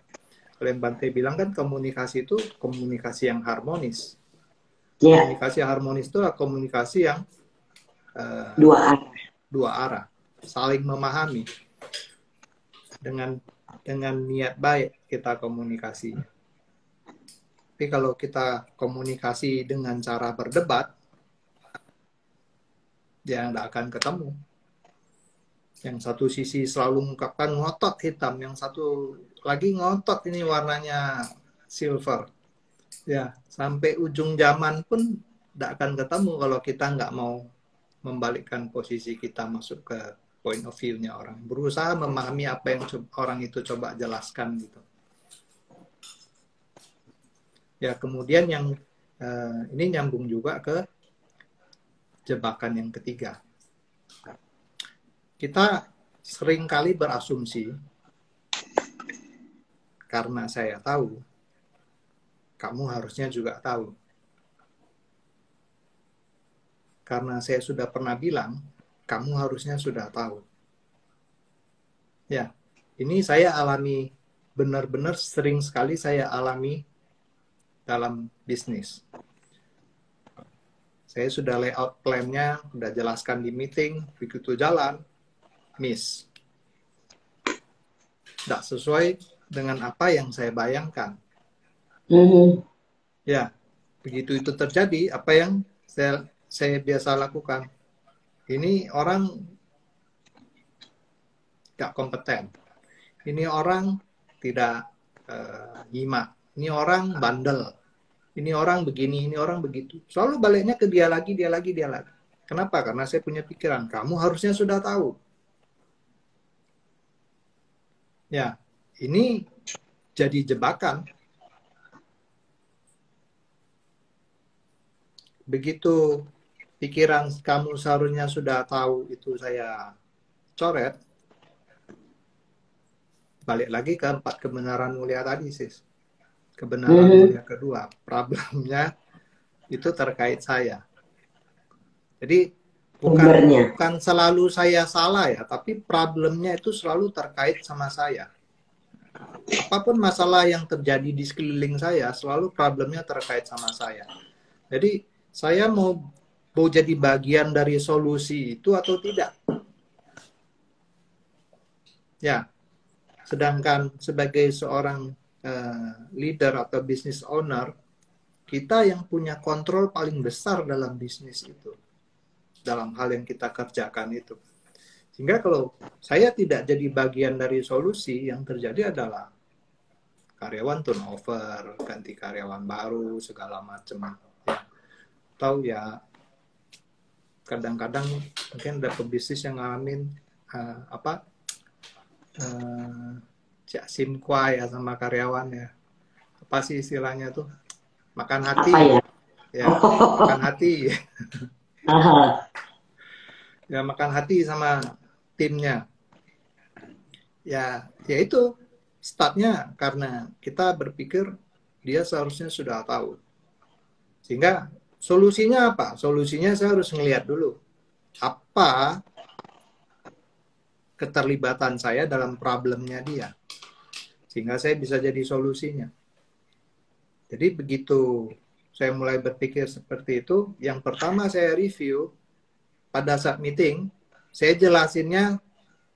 Speaker 2: Kalau yang Bante bilang kan komunikasi itu komunikasi yang harmonis. Komunikasi harmonis itu adalah komunikasi yang dua arah, saling memahami. Dengan niat baik kita komunikasi. Tapi kalau kita komunikasi dengan cara berdebat, ya nggak akan ketemu. Yang satu sisi selalu mengungkapkan ngotot hitam, yang satu lagi ngotot ini warnanya silver. Ya, sampai ujung zaman pun nggak akan ketemu kalau kita nggak mau membalikkan posisi kita masuk ke point of view-nya orang. Berusaha memahami apa yang orang itu coba jelaskan gitu. Ya, kemudian yang ini nyambung juga ke jebakan yang ketiga. Kita seringkali berasumsi, karena saya tahu, kamu harusnya juga tahu. Karena saya sudah pernah bilang, kamu harusnya sudah tahu. Ya, ini saya alami, benar-benar sering sekali saya alami dalam bisnis. Saya sudah layout plan-nya, sudah jelaskan di meeting, begitu jalan, miss. Tidak sesuai dengan apa yang saya bayangkan. Ya, begitu itu terjadi, apa yang saya biasa lakukan? Ini orang tidak kompeten. Ini orang tidak nyimak. Ini orang bandel. Ini orang begini, ini orang begitu. Selalu baliknya ke dia lagi, dia lagi, dia lagi. Kenapa? Karena saya punya pikiran, kamu harusnya sudah tahu. Ya, ini jadi jebakan. Begitu pikiran kamu seharusnya sudah tahu itu saya coret, balik lagi ke 4 kebenaran mulia tadi, sis. Kebenaran mulia kedua, problemnya itu terkait saya. Jadi bukan selalu saya salah ya, tapi problemnya itu selalu terkait sama saya. Apapun masalah yang terjadi di sekeliling saya, selalu problemnya terkait sama saya. Jadi saya mau jadi bagian dari solusi itu atau tidak? Ya, sedangkan sebagai seorang leader atau business owner, kita yang punya kontrol paling besar dalam bisnis itu, dalam hal yang kita kerjakan itu. Sehingga kalau saya tidak jadi bagian dari solusi, yang terjadi adalah karyawan turnover, ganti karyawan baru, segala macam. Ya. Atau ya kadang-kadang mungkin ada pebisnis yang ngalamin apa simkwa ya sama karyawan ya. Apa sih istilahnya tuh? Makan hati.
Speaker 1: Apa ya?
Speaker 2: Ya, makan hati.
Speaker 1: Aha.
Speaker 2: Ya, makan hati sama timnya. Ya itu startnya karena kita berpikir dia seharusnya sudah tahu. Sehingga solusinya apa? Solusinya saya harus ngelihat dulu apa keterlibatan saya dalam problemnya dia. Sehingga saya bisa jadi solusinya. Jadi begitu saya mulai berpikir seperti itu, yang pertama saya review pada saat meeting, saya jelasinnya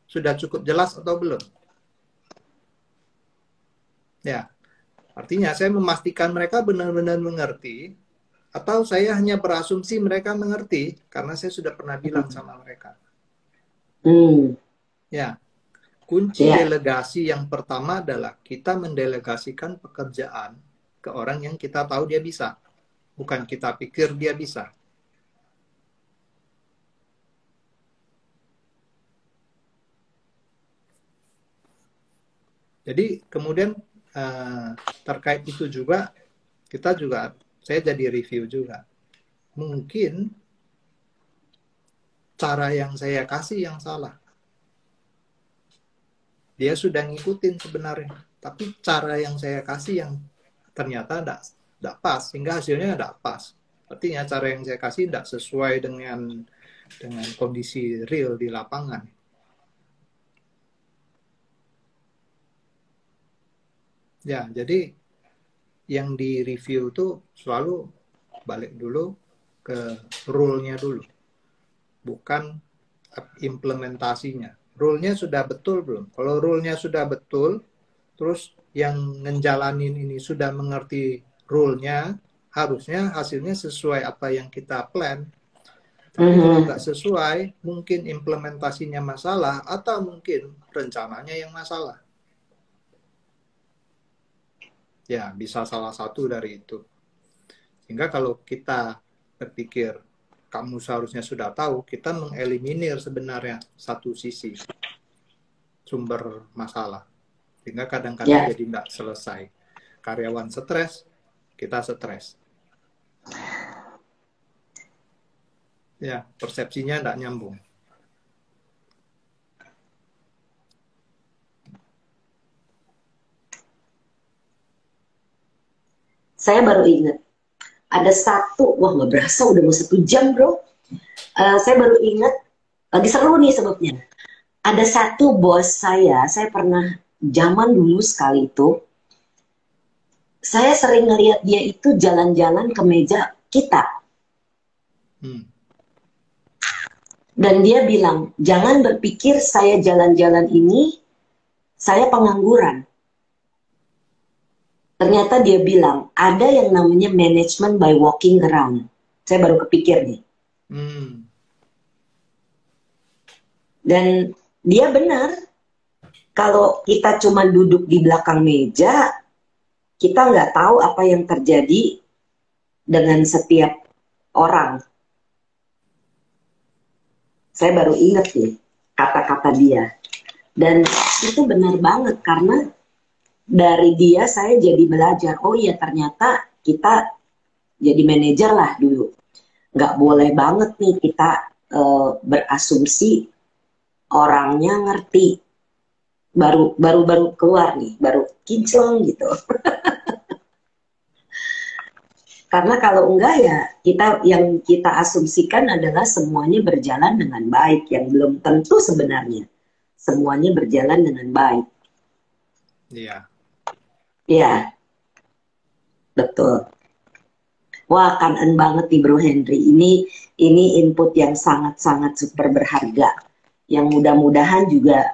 Speaker 2: sudah cukup jelas atau belum. Ya, artinya saya memastikan mereka benar-benar mengerti, atau saya hanya berasumsi mereka mengerti, karena saya sudah pernah bilang sama mereka. Ya, kunci delegasi yang pertama adalah kita mendelegasikan pekerjaan ke orang yang kita tahu dia bisa. Bukan kita pikir dia bisa. Jadi kemudian terkait itu juga, saya jadi review juga. Mungkin cara yang saya kasih yang salah. Dia sudah ngikutin sebenarnya. Tapi cara yang saya kasih yang ternyata tidak pas. Sehingga hasilnya tidak pas. Artinya cara yang saya kasih tidak sesuai dengan kondisi real di lapangan. Ya, jadi yang di review itu selalu balik dulu ke rule-nya dulu. Bukan implementasinya. Rule-nya sudah betul belum? Kalau rule-nya sudah betul, terus yang ngejalanin ini sudah mengerti rule-nya, harusnya hasilnya sesuai apa yang kita plan. Tapi kalau nggak sesuai, mungkin implementasinya masalah, atau mungkin rencananya yang masalah. Ya, bisa salah satu dari itu. Sehingga kalau kita berpikir, kamu seharusnya sudah tahu, kita mengeliminir sebenarnya satu sisi sumber masalah. Sehingga kadang-kadang jadi nggak selesai. Karyawan stres, kita stres. Ya, persepsinya nggak nyambung.
Speaker 1: Saya baru ingat ada satu, wah nggak berasa udah mau 1 jam bro. Saya baru ingat, lagi seru nih sebabnya. Ada satu bos saya pernah zaman dulu sekali itu, saya sering ngeliat dia itu jalan-jalan ke meja kita. Dan dia bilang, jangan berpikir saya jalan-jalan ini, saya pengangguran. Ternyata dia bilang, ada yang namanya management by walking around. Saya baru kepikir nih. Dan dia benar, kalau kita cuma duduk di belakang meja, kita nggak tahu apa yang terjadi dengan setiap orang. Saya baru ingat nih kata-kata dia. Dan itu benar banget, karena dari dia saya jadi belajar, oh iya ternyata kita jadi manajer lah dulu. Nggak boleh banget nih kita berasumsi orangnya ngerti. Baru keluar nih, baru kinclong gitu. Karena kalau enggak ya, yang kita asumsikan adalah semuanya berjalan dengan baik, yang belum tentu sebenarnya semuanya berjalan dengan baik.
Speaker 2: Iya.
Speaker 1: Iya, betul. Wah, kangen banget nih Bro Henry. Ini input yang sangat-sangat super berharga. Yang mudah-mudahan juga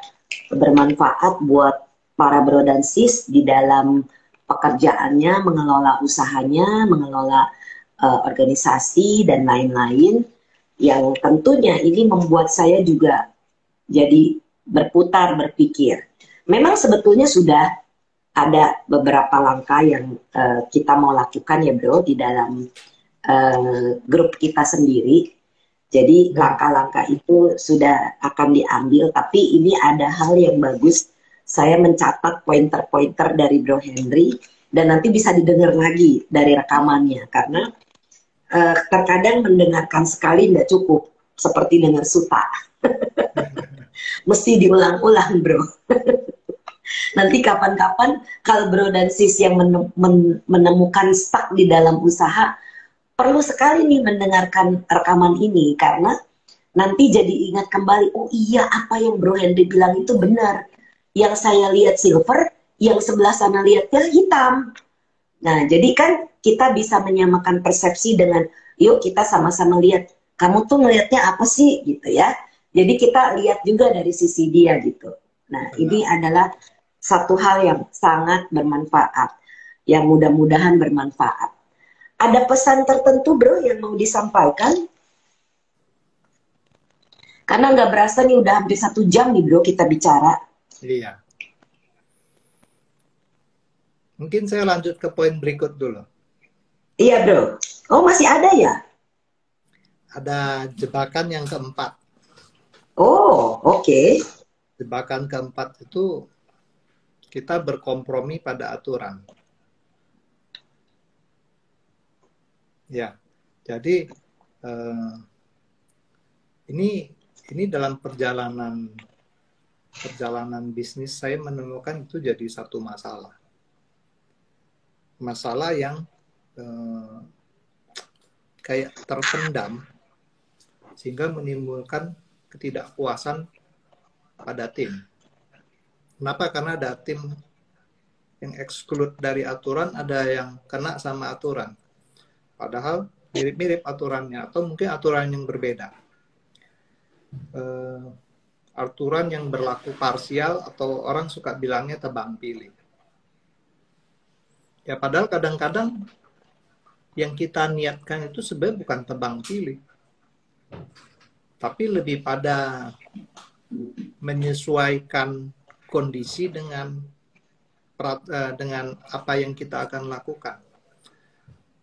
Speaker 1: bermanfaat buat para bro dan sis di dalam pekerjaannya, mengelola usahanya, mengelola organisasi dan lain-lain. Yang tentunya ini membuat saya juga jadi berputar berpikir. Memang sebetulnya sudah ada beberapa langkah yang kita mau lakukan ya bro di dalam grup kita sendiri. Jadi langkah-langkah itu sudah akan diambil, tapi ini ada hal yang bagus. Saya mencatat pointer-pointer dari Bro Henry dan nanti bisa didengar lagi dari rekamannya karena terkadang mendengarkan sekali tidak cukup seperti dengar suta. Mesti diulang-ulang, Bro. Nanti kapan-kapan kalau Bro dan Sis yang menemukan stuck di dalam usaha, perlu sekali nih mendengarkan rekaman ini karena nanti jadi ingat kembali, oh iya apa yang Bro Henry bilang itu benar. Yang saya lihat silver, yang sebelah sana lihatnya hitam. Nah, jadi kan kita bisa menyamakan persepsi dengan, yuk kita sama-sama lihat, kamu tuh ngelihatnya apa sih gitu ya. Jadi kita lihat juga dari sisi dia gitu. Nah, ini
Speaker 2: Benar.
Speaker 1: adalah satu hal yang sangat bermanfaat, yang mudah-mudahan bermanfaat. Ada pesan tertentu Bro yang mau disampaikan? Karena nggak berasa nih udah hampir 1 jam nih Bro kita bicara.
Speaker 2: Iya. Mungkin saya lanjut ke poin berikut dulu.
Speaker 1: Iya Bro. Oh masih ada ya?
Speaker 2: Ada jebakan yang keempat.
Speaker 1: Oh oke.
Speaker 2: Jebakan keempat itu kita berkompromi pada aturan. Ya, jadi ini dalam perjalanan bisnis saya menemukan itu jadi satu masalah yang kayak terpendam sehingga menimbulkan ketidakpuasan pada tim. Kenapa? Karena ada tim yang exclude dari aturan, ada yang kena sama aturan. Padahal mirip-mirip aturannya, atau mungkin aturan yang berbeda. Aturan yang berlaku parsial, atau orang suka bilangnya tebang pilih. Ya padahal kadang-kadang yang kita niatkan itu sebenarnya bukan tebang pilih, tapi lebih pada menyesuaikan kondisi dengan apa yang kita akan lakukan.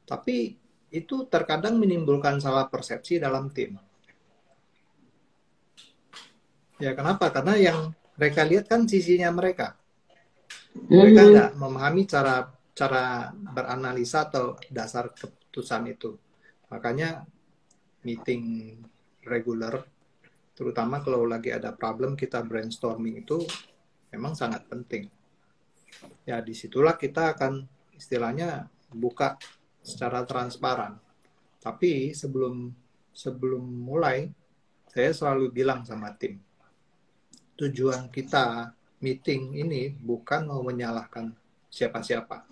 Speaker 2: Tapi itu terkadang menimbulkan salah persepsi dalam tim. Ya kenapa? Karena yang mereka lihat kan sisinya mereka. Mereka nggak memahami cara beranalisa atau dasar keputusan itu. Makanya meeting reguler, terutama kalau lagi ada problem kita brainstorming itu memang sangat penting. Ya disitulah kita akan istilahnya buka secara transparan. Tapi sebelum mulai, saya selalu bilang sama tim, tujuan kita meeting ini bukan mau menyalahkan siapa-siapa.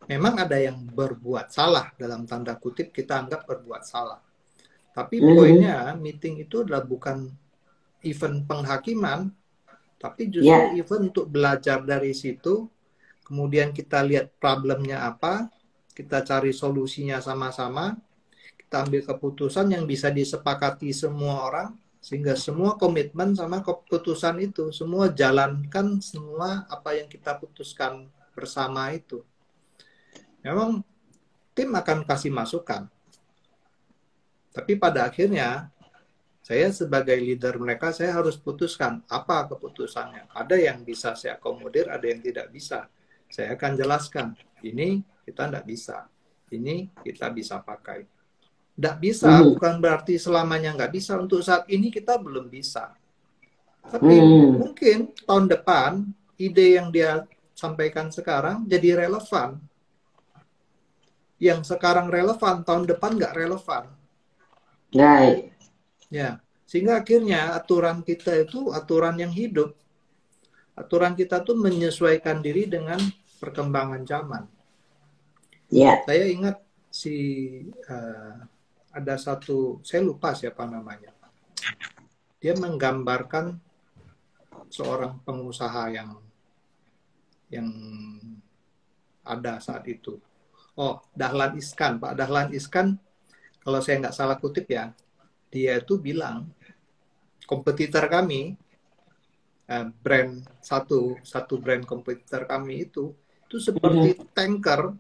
Speaker 2: Memang ada yang berbuat salah, dalam tanda kutip kita anggap berbuat salah. Tapi poinnya meeting itu adalah bukan event penghakiman, tapi justru event untuk belajar dari situ. Kemudian kita lihat problemnya apa, kita cari solusinya sama-sama, kita ambil keputusan yang bisa disepakati semua orang, sehingga semua komitmen sama keputusan itu, semua jalankan semua apa yang kita putuskan bersama itu. Memang tim akan kasih masukan, tapi pada akhirnya saya sebagai leader mereka, saya harus putuskan apa keputusannya. Ada yang bisa saya akomodir, ada yang tidak bisa. Saya akan jelaskan, ini kita tidak bisa, ini kita bisa pakai. Tidak bisa bukan berarti selamanya nggak bisa. Untuk saat ini kita belum bisa. Tapi mungkin tahun depan ide yang dia sampaikan sekarang jadi relevan. Yang sekarang relevan, tahun depan nggak relevan.
Speaker 1: Right.
Speaker 2: Ya, sehingga akhirnya aturan kita itu aturan yang hidup. Aturan kita tuh menyesuaikan diri dengan perkembangan zaman. Saya ingat ada satu, saya lupa siapa namanya. Dia menggambarkan seorang pengusaha yang ada saat itu. Oh, Dahlan Iskan. Pak Dahlan Iskan, kalau saya nggak salah kutip ya, dia itu bilang, kompetitor kami, brand satu brand kompetitor kami itu seperti tanker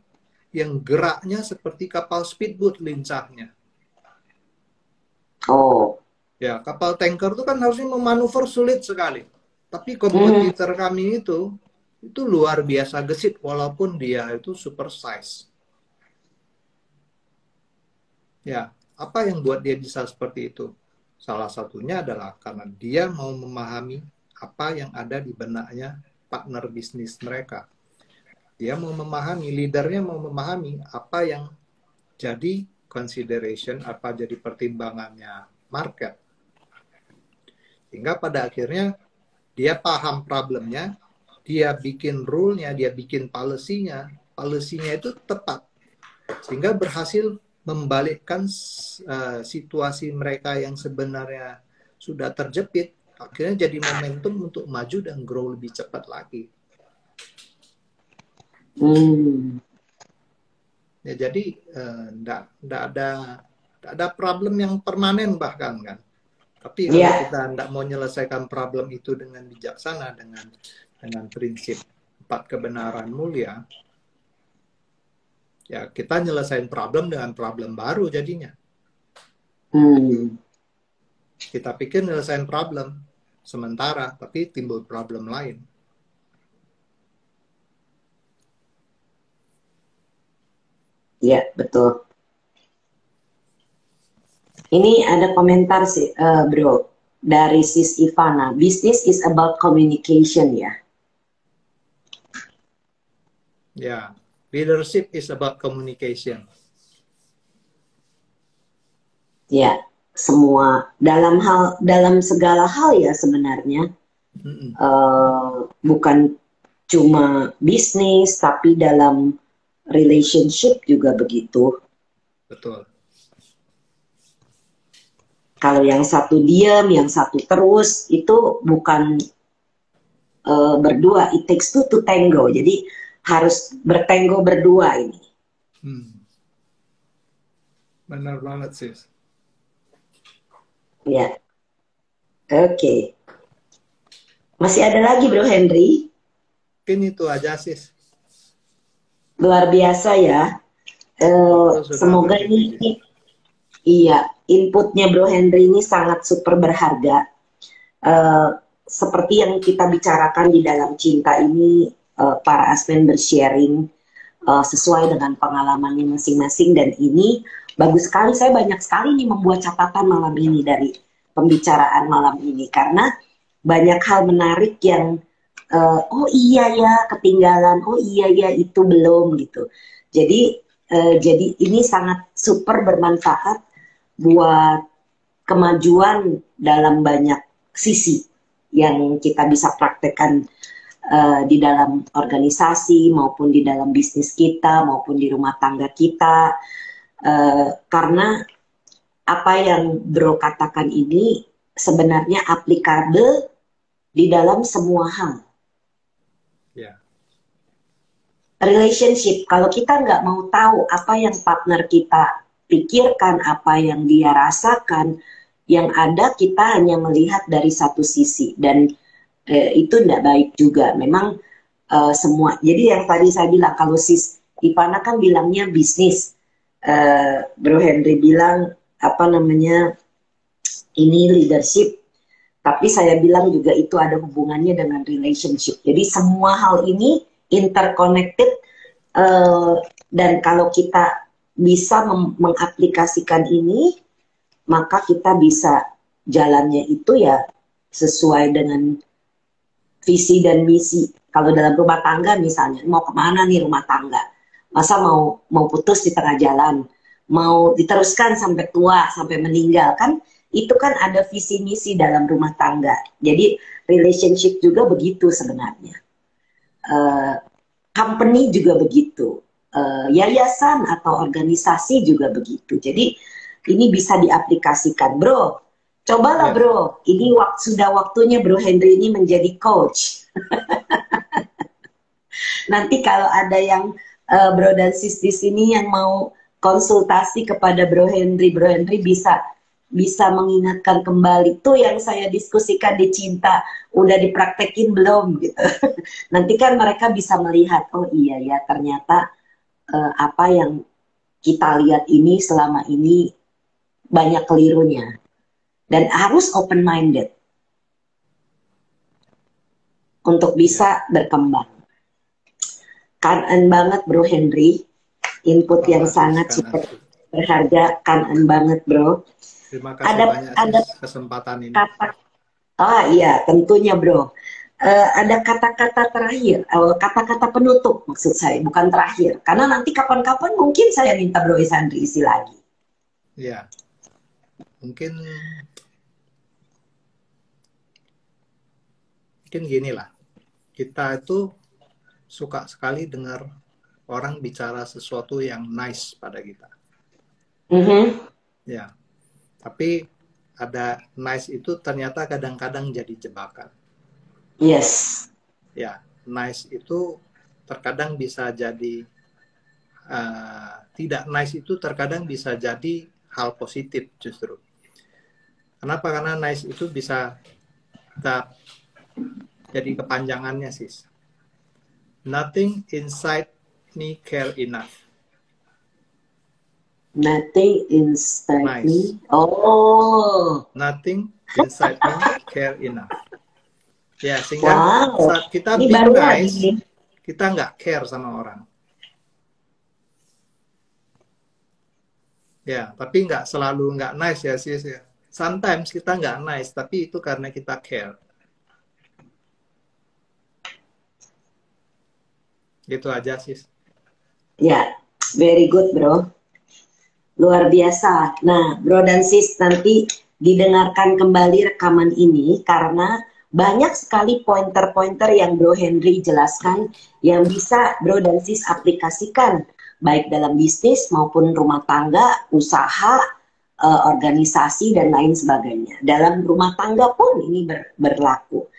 Speaker 2: yang geraknya seperti kapal speedboat lincahnya.
Speaker 1: Oh.
Speaker 2: Ya, kapal tanker itu kan harusnya memanuver sulit sekali. Tapi
Speaker 1: Hmm.
Speaker 2: kompetitor kami itu luar biasa gesit walaupun dia itu super size. Ya, apa yang buat dia bisa seperti itu? Salah satunya adalah karena dia mau memahami apa yang ada di benaknya partner bisnis mereka. Dia mau memahami, leadernya mau memahami apa yang jadi consideration, apa jadi pertimbangannya market. Sehingga pada akhirnya dia paham problemnya, dia bikin rule-nya, dia bikin policy-nya, policy-nya itu tepat. Sehingga berhasil membalikkan situasi mereka yang sebenarnya sudah terjepit, akhirnya jadi momentum untuk maju dan grow lebih cepat lagi.
Speaker 1: Hmm.
Speaker 2: Ya, jadi nggak ada problem yang permanen bahkan kan. Tapi kalau
Speaker 1: Ya.
Speaker 2: kita nggak mau menyelesaikan problem itu dengan bijaksana, dengan prinsip 4 kebenaran mulia, ya kita nyelesain problem dengan problem baru jadinya.
Speaker 1: Hmm.
Speaker 2: Kita pikir nyelesain problem sementara, tapi timbul problem lain.
Speaker 1: Ya, betul. Ini ada komentar sih, bro, dari Sis Ivana. Business is about communication ya.
Speaker 2: Ya, leadership is about communication.
Speaker 1: Ya, semua dalam segala hal ya sebenarnya. Bukan cuma bisnis, tapi dalam relationship juga begitu.
Speaker 2: Betul.
Speaker 1: Kalau yang satu diam, yang satu terus, itu bukan berdua. It takes two to tango. Jadi harus bertenggo berdua ini.
Speaker 2: Benar banget sih.
Speaker 1: Ya, oke. Masih ada lagi Bro Henry?
Speaker 2: Mungkin itu aja sih.
Speaker 1: Luar biasa ya. Semoga ini iya, inputnya Bro Henry ini sangat super berharga. Seperti yang kita bicarakan di dalam cinta ini, para aspen bersharing sesuai dengan pengalamannya masing-masing, dan ini bagus sekali. Saya banyak sekali nih membuat catatan malam ini dari pembicaraan malam ini, karena banyak hal menarik yang oh iya ya ketinggalan, oh iya ya itu belum gitu. Jadi ini sangat super bermanfaat buat kemajuan dalam banyak sisi yang kita bisa praktekkan di dalam organisasi maupun di dalam bisnis kita maupun di rumah tangga kita, karena apa yang Bro katakan ini sebenarnya aplikabel di dalam semua hal. Relationship, kalau kita nggak mau tahu apa yang partner kita pikirkan, apa yang dia rasakan, yang ada kita hanya melihat dari satu sisi, dan itu tidak baik juga. Memang semua, jadi yang tadi saya bilang, kalau Sis Ivana kan bilangnya bisnis, Bro Henry bilang apa namanya, ini leadership, tapi saya bilang juga itu ada hubungannya dengan relationship. Jadi semua hal ini interconnected, dan kalau kita bisa mengaplikasikan ini, maka kita bisa jalannya itu ya sesuai dengan visi dan misi. Kalau dalam rumah tangga misalnya, mau kemana nih rumah tangga? Masa mau putus di tengah jalan? Mau diteruskan sampai tua, sampai meninggal? Kan itu kan ada visi misi dalam rumah tangga. Jadi relationship juga begitu sebenarnya. Company juga begitu. Yayasan atau organisasi juga begitu. Jadi ini bisa diaplikasikan. Bro, cobalah Bro. Ini sudah waktunya Bro Henry ini menjadi coach. Nanti kalau ada yang Bro dan Sis di sini yang mau konsultasi kepada Bro Henry bisa mengingatkan kembali tuh yang saya diskusikan di cinta, udah dipraktekin belum gitu. Nanti kan mereka bisa melihat, oh iya ya ternyata apa yang kita lihat ini selama ini banyak kelirunya. dan harus open minded untuk bisa berkembang. Kanan banget Bro Henry, input yang sangat super berharga, kanan banget Bro.
Speaker 2: Terima kasih banyak sis kesempatan ini.
Speaker 1: Iya tentunya Bro. Ada kata-kata terakhir, kata-kata penutup maksud saya, bukan terakhir. Karena nanti kapan-kapan mungkin saya minta Bro Isandri isi lagi.
Speaker 2: Iya, mungkin gini lah, kita itu suka sekali dengar orang bicara sesuatu yang nice pada kita. Ya, tapi ada nice itu ternyata kadang-kadang jadi jebakan.
Speaker 1: Yes.
Speaker 2: Ya, nice itu terkadang bisa jadi tidak nice itu terkadang bisa jadi hal positif justru. Kenapa? Karena nice itu bisa kita jadi kepanjangannya sis. Nothing inside me care enough.
Speaker 1: Nothing inside
Speaker 2: nice.
Speaker 1: me. Oh.
Speaker 2: Nothing inside me care enough. Ya, sehingga saat kita
Speaker 1: ini
Speaker 2: be
Speaker 1: baru
Speaker 2: nice,
Speaker 1: lagi.
Speaker 2: Kita nggak care sama orang. Ya, tapi nggak selalu nggak nice ya sis ya. Sometimes kita nggak nice, tapi itu karena kita care. Gitu aja sis.
Speaker 1: Ya, very good bro. Luar biasa. Nah, bro dan sis nanti didengarkan kembali rekaman ini karena banyak sekali pointer-pointer yang Bro Henry jelaskan yang bisa Bro dan sis aplikasikan baik dalam bisnis maupun rumah tangga, usaha, organisasi dan lain sebagainya. Dalam rumah tangga pun ini berlaku.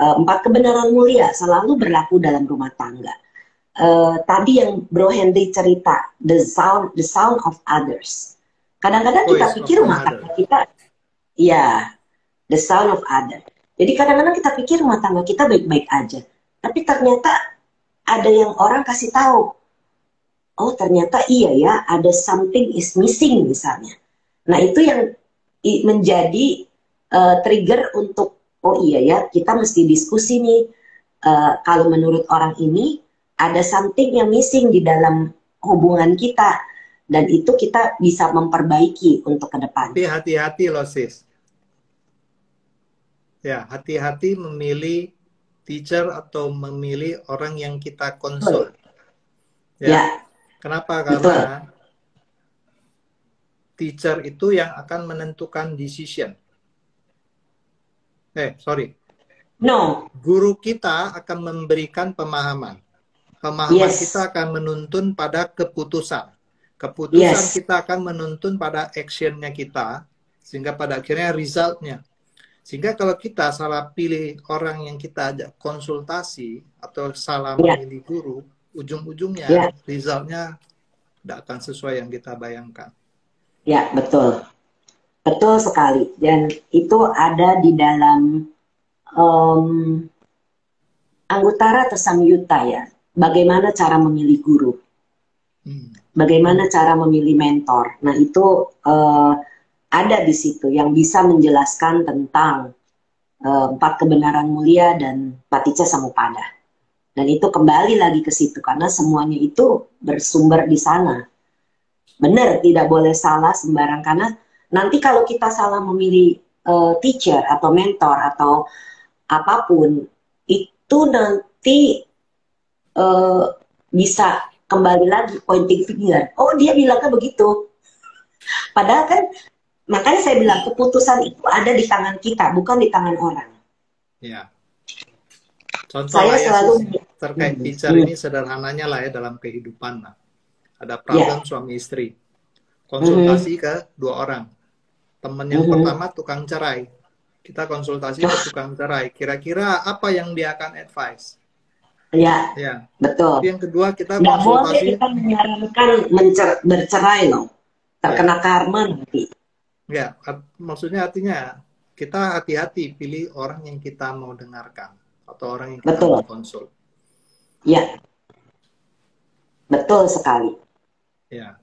Speaker 1: 4 kebenaran mulia selalu berlaku dalam rumah tangga. Tadi yang Bro Henry cerita, the sound of others. Kadang-kadang kita pikir rumah tangga kita, ya, the sound of others. Jadi kadang-kadang kita pikir rumah tangga kita baik-baik aja, tapi ternyata ada yang orang kasih tahu, oh ternyata iya ya, ada something is missing misalnya. Nah itu yang menjadi trigger untuk, oh iya ya, kita mesti diskusi nih. Kalau menurut orang ini ada something yang missing di dalam hubungan kita, dan itu kita bisa memperbaiki untuk ke depan.
Speaker 2: Tapi hati-hati loh sis. Ya, hati-hati memilih teacher atau memilih orang yang kita konsul. Ya. Kenapa? Karena teacher itu yang akan menentukan decision. No. Guru kita akan memberikan pemahaman. Pemahaman kita akan menuntun pada keputusan. Keputusan kita akan menuntun pada actionnya kita, sehingga pada akhirnya resultnya. Sehingga kalau kita salah pilih orang yang kita ajak konsultasi atau salah memilih guru, ujung-ujungnya resultnya tidak akan sesuai yang kita bayangkan.
Speaker 1: Ya, betul. Betul sekali. Dan itu ada di dalam Anggutara atau Samyutta ya. Bagaimana cara memilih guru. Bagaimana cara memilih mentor. Nah, itu ada di situ yang bisa menjelaskan tentang 4 kebenaran mulia dan Paticca Samuppada. Dan itu kembali lagi ke situ karena semuanya itu bersumber di sana. Benar, tidak boleh salah sembarang karena nanti kalau kita salah memilih teacher atau mentor atau apapun itu nanti bisa kembali lagi pointing finger. Oh, dia bilangnya begitu. Padahal kan makanya saya bilang keputusan itu ada di tangan kita, bukan di tangan orang.
Speaker 2: Ya. Contoh
Speaker 1: saya selalu
Speaker 2: terkait teacher ini sederhananya lah ya dalam kehidupan lah. Ada problem suami istri. Konsultasi ke 2 orang. Teman yang pertama tukang cerai. Kita konsultasi ke tukang cerai. Kira-kira apa yang dia akan advice?
Speaker 1: Ya, betul.
Speaker 2: Yang kedua kita
Speaker 1: nggak
Speaker 2: konsultasi.
Speaker 1: Boleh kita menyarankan bercerai loh. Terkena karma nanti.
Speaker 2: Ya, maksudnya artinya kita hati-hati pilih orang yang kita mau dengarkan atau orang yang kita mau konsul.
Speaker 1: Ya, betul sekali.
Speaker 2: Ya.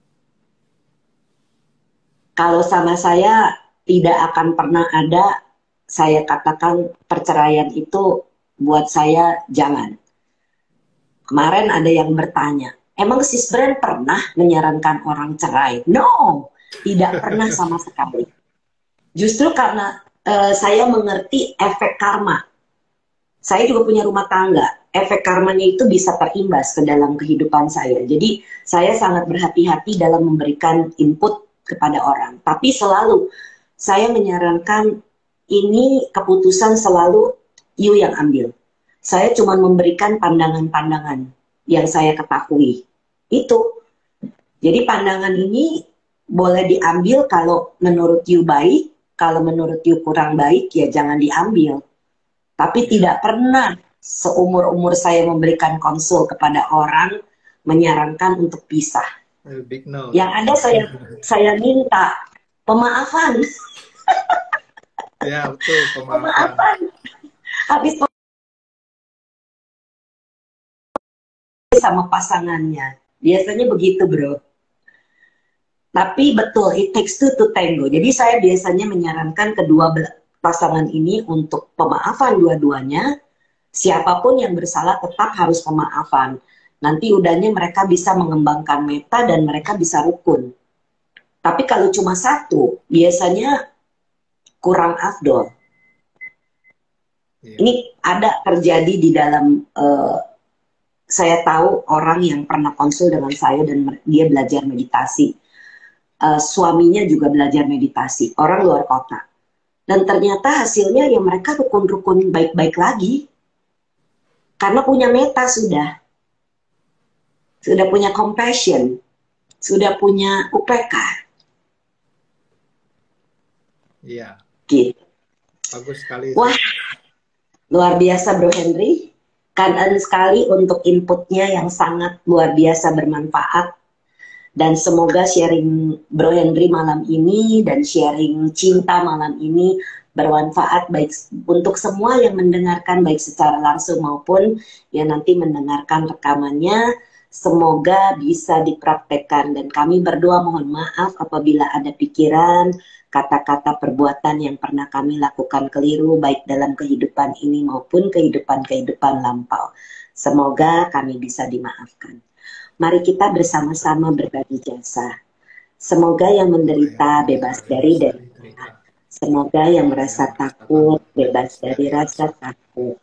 Speaker 1: Kalau sama saya tidak akan pernah ada, saya katakan perceraian itu buat saya jangan. Kemarin ada yang bertanya, emang Sis Brand pernah menyarankan orang cerai? No, tidak pernah sama sekali. Justru karena saya mengerti efek karma. Saya juga punya rumah tangga. Efek karmanya itu bisa terimbas ke dalam kehidupan saya. Jadi saya sangat berhati-hati dalam memberikan input kepada orang. Tapi selalu saya menyarankan ini keputusan selalu you yang ambil. Saya cuma memberikan pandangan-pandangan yang saya ketahui. Itu. Jadi pandangan ini boleh diambil kalau menurut you baik, kalau menurut you kurang baik ya jangan diambil. Tapi tidak pernah seumur-umur saya memberikan konsul kepada orang menyarankan untuk pisah.
Speaker 2: Big no.
Speaker 1: Yang ada saya minta pemaafan.
Speaker 2: Ya betul, pemaafan.
Speaker 1: Pemaafan. Habis sama pasangannya. Biasanya begitu, bro. Tapi betul, it takes two to tango. Jadi saya biasanya menyarankan kedua pasangan ini untuk pemaafan dua-duanya. Siapapun yang bersalah tetap harus pemaafan. Nanti udahnya mereka bisa mengembangkan meta dan mereka bisa rukun. Tapi kalau cuma satu, biasanya kurang afdol. Ini ada terjadi di dalam... saya tahu orang yang pernah konsul dengan saya dan dia belajar meditasi. Suaminya juga belajar meditasi, orang luar kota. Dan ternyata hasilnya ya mereka rukun-rukun baik-baik lagi. Karena punya meta sudah. Sudah punya compassion. Sudah punya UPK.
Speaker 2: Iya.
Speaker 1: Gitu.
Speaker 2: Bagus sekali.
Speaker 1: Wah, luar biasa Bro Henry. Kangen sekali untuk inputnya yang sangat luar biasa bermanfaat. Dan semoga sharing Bro Henry malam ini dan sharing cinta malam ini bermanfaat baik untuk semua yang mendengarkan baik secara langsung maupun yang nanti mendengarkan rekamannya. Semoga bisa dipraktekkan dan kami berdoa mohon maaf apabila ada pikiran, kata-kata, perbuatan yang pernah kami lakukan keliru baik dalam kehidupan ini maupun kehidupan lampau. Semoga kami bisa dimaafkan. Mari kita bersama-sama berbagi jasa. Semoga yang menderita bebas dari derita. Semoga yang merasa takut bebas dari rasa takut.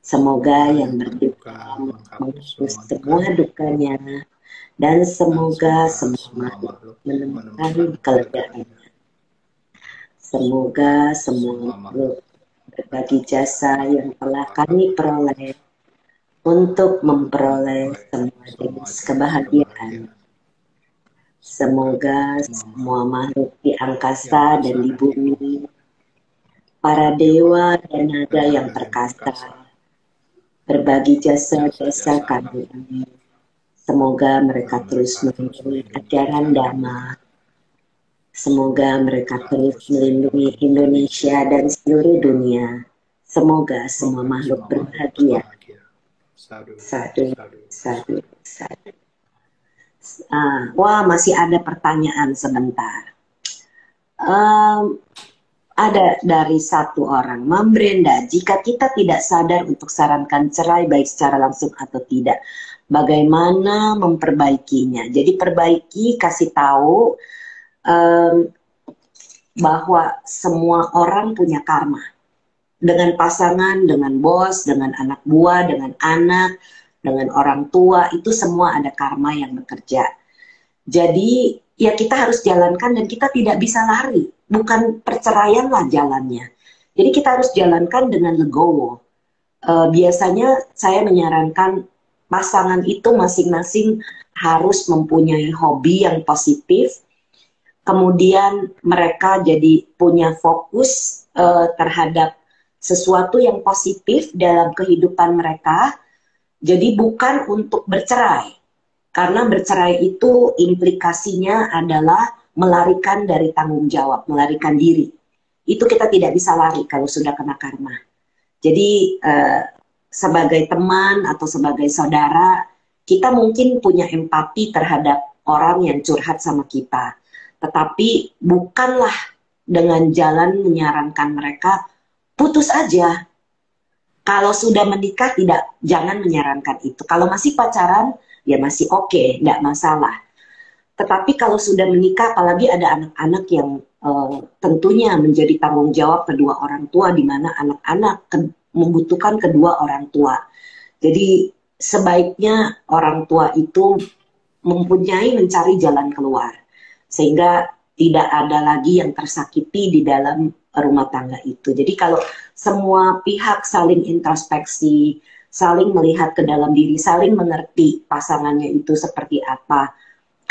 Speaker 1: Semoga yang berduka menghapus semua dukanya. Dan semoga semua makhluk menemukan kelegaan. Semoga semua makhluk berbagi jasa yang telah kami peroleh untuk memperoleh semua jenis kebahagiaan. Semoga semua makhluk di angkasa dan di bumi, para dewa dan naga yang perkasa, berbagi jasa-jasa kami ini. Semoga mereka terus melindungi ajaran Dhamma. Semoga mereka terus melindungi Indonesia dan seluruh dunia. Semoga semua makhluk berbahagia. Sadu, sadu, sadu. Wah, masih ada pertanyaan sebentar. Ada dari satu orang, Mam Brenda, jika kita tidak sadar untuk sarankan cerai baik secara langsung atau tidak, bagaimana memperbaikinya? Jadi perbaiki, kasih tahu bahwa semua orang punya karma. Dengan pasangan, dengan bos, dengan anak buah, dengan anak, dengan orang tua, itu semua ada karma yang bekerja. Jadi ya kita harus jalankan dan kita tidak bisa lari. Bukan perceraian lah jalannya. Jadi kita harus jalankan dengan legowo. Biasanya saya menyarankan pasangan itu masing-masing harus mempunyai hobi yang positif. Kemudian mereka jadi punya fokus terhadap sesuatu yang positif dalam kehidupan mereka. Jadi bukan untuk bercerai. Karena bercerai itu implikasinya adalah melarikan dari tanggung jawab, melarikan diri. Itu kita tidak bisa lari kalau sudah kena karma. Jadi sebagai teman atau sebagai saudara, kita mungkin punya empati terhadap orang yang curhat sama kita. Tetapi bukanlah dengan jalan menyarankan mereka putus aja. Kalau sudah menikah jangan menyarankan itu. Kalau masih pacaran ya masih oke, nggak masalah. Tetapi kalau sudah menikah, apalagi ada anak-anak yang tentunya menjadi tanggung jawab kedua orang tua, di mana anak-anak membutuhkan kedua orang tua. Jadi sebaiknya orang tua itu mencari jalan keluar, sehingga tidak ada lagi yang tersakiti di dalam rumah tangga itu. Jadi kalau semua pihak saling introspeksi, saling melihat ke dalam diri, saling mengerti pasangannya itu seperti apa.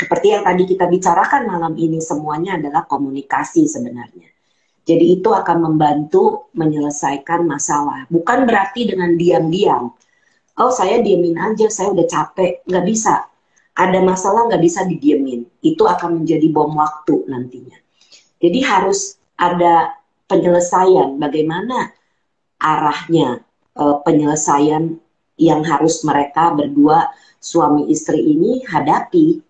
Speaker 1: Seperti yang tadi kita bicarakan malam ini, semuanya adalah komunikasi sebenarnya. Jadi itu akan membantu menyelesaikan masalah. Bukan berarti dengan diam-diam. Oh saya diemin aja, saya udah capek. Nggak bisa. Ada masalah nggak bisa didiemin. Itu akan menjadi bom waktu nantinya. Jadi harus ada penyelesaian. Bagaimana arahnya penyelesaian yang harus mereka berdua suami istri ini hadapi.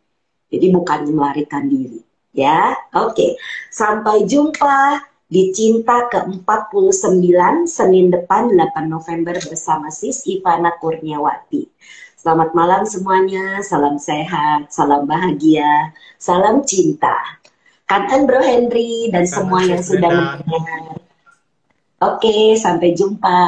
Speaker 1: Jadi bukan melarikan diri. Ya, oke. Sampai jumpa di Cinta ke-49 Senin depan 8 November bersama Sis Ivana Kurniawati. Selamat malam semuanya, salam sehat, salam bahagia, salam cinta. Kangen Bro Henry dan semua yang sudah mendengar. Oke, sampai jumpa.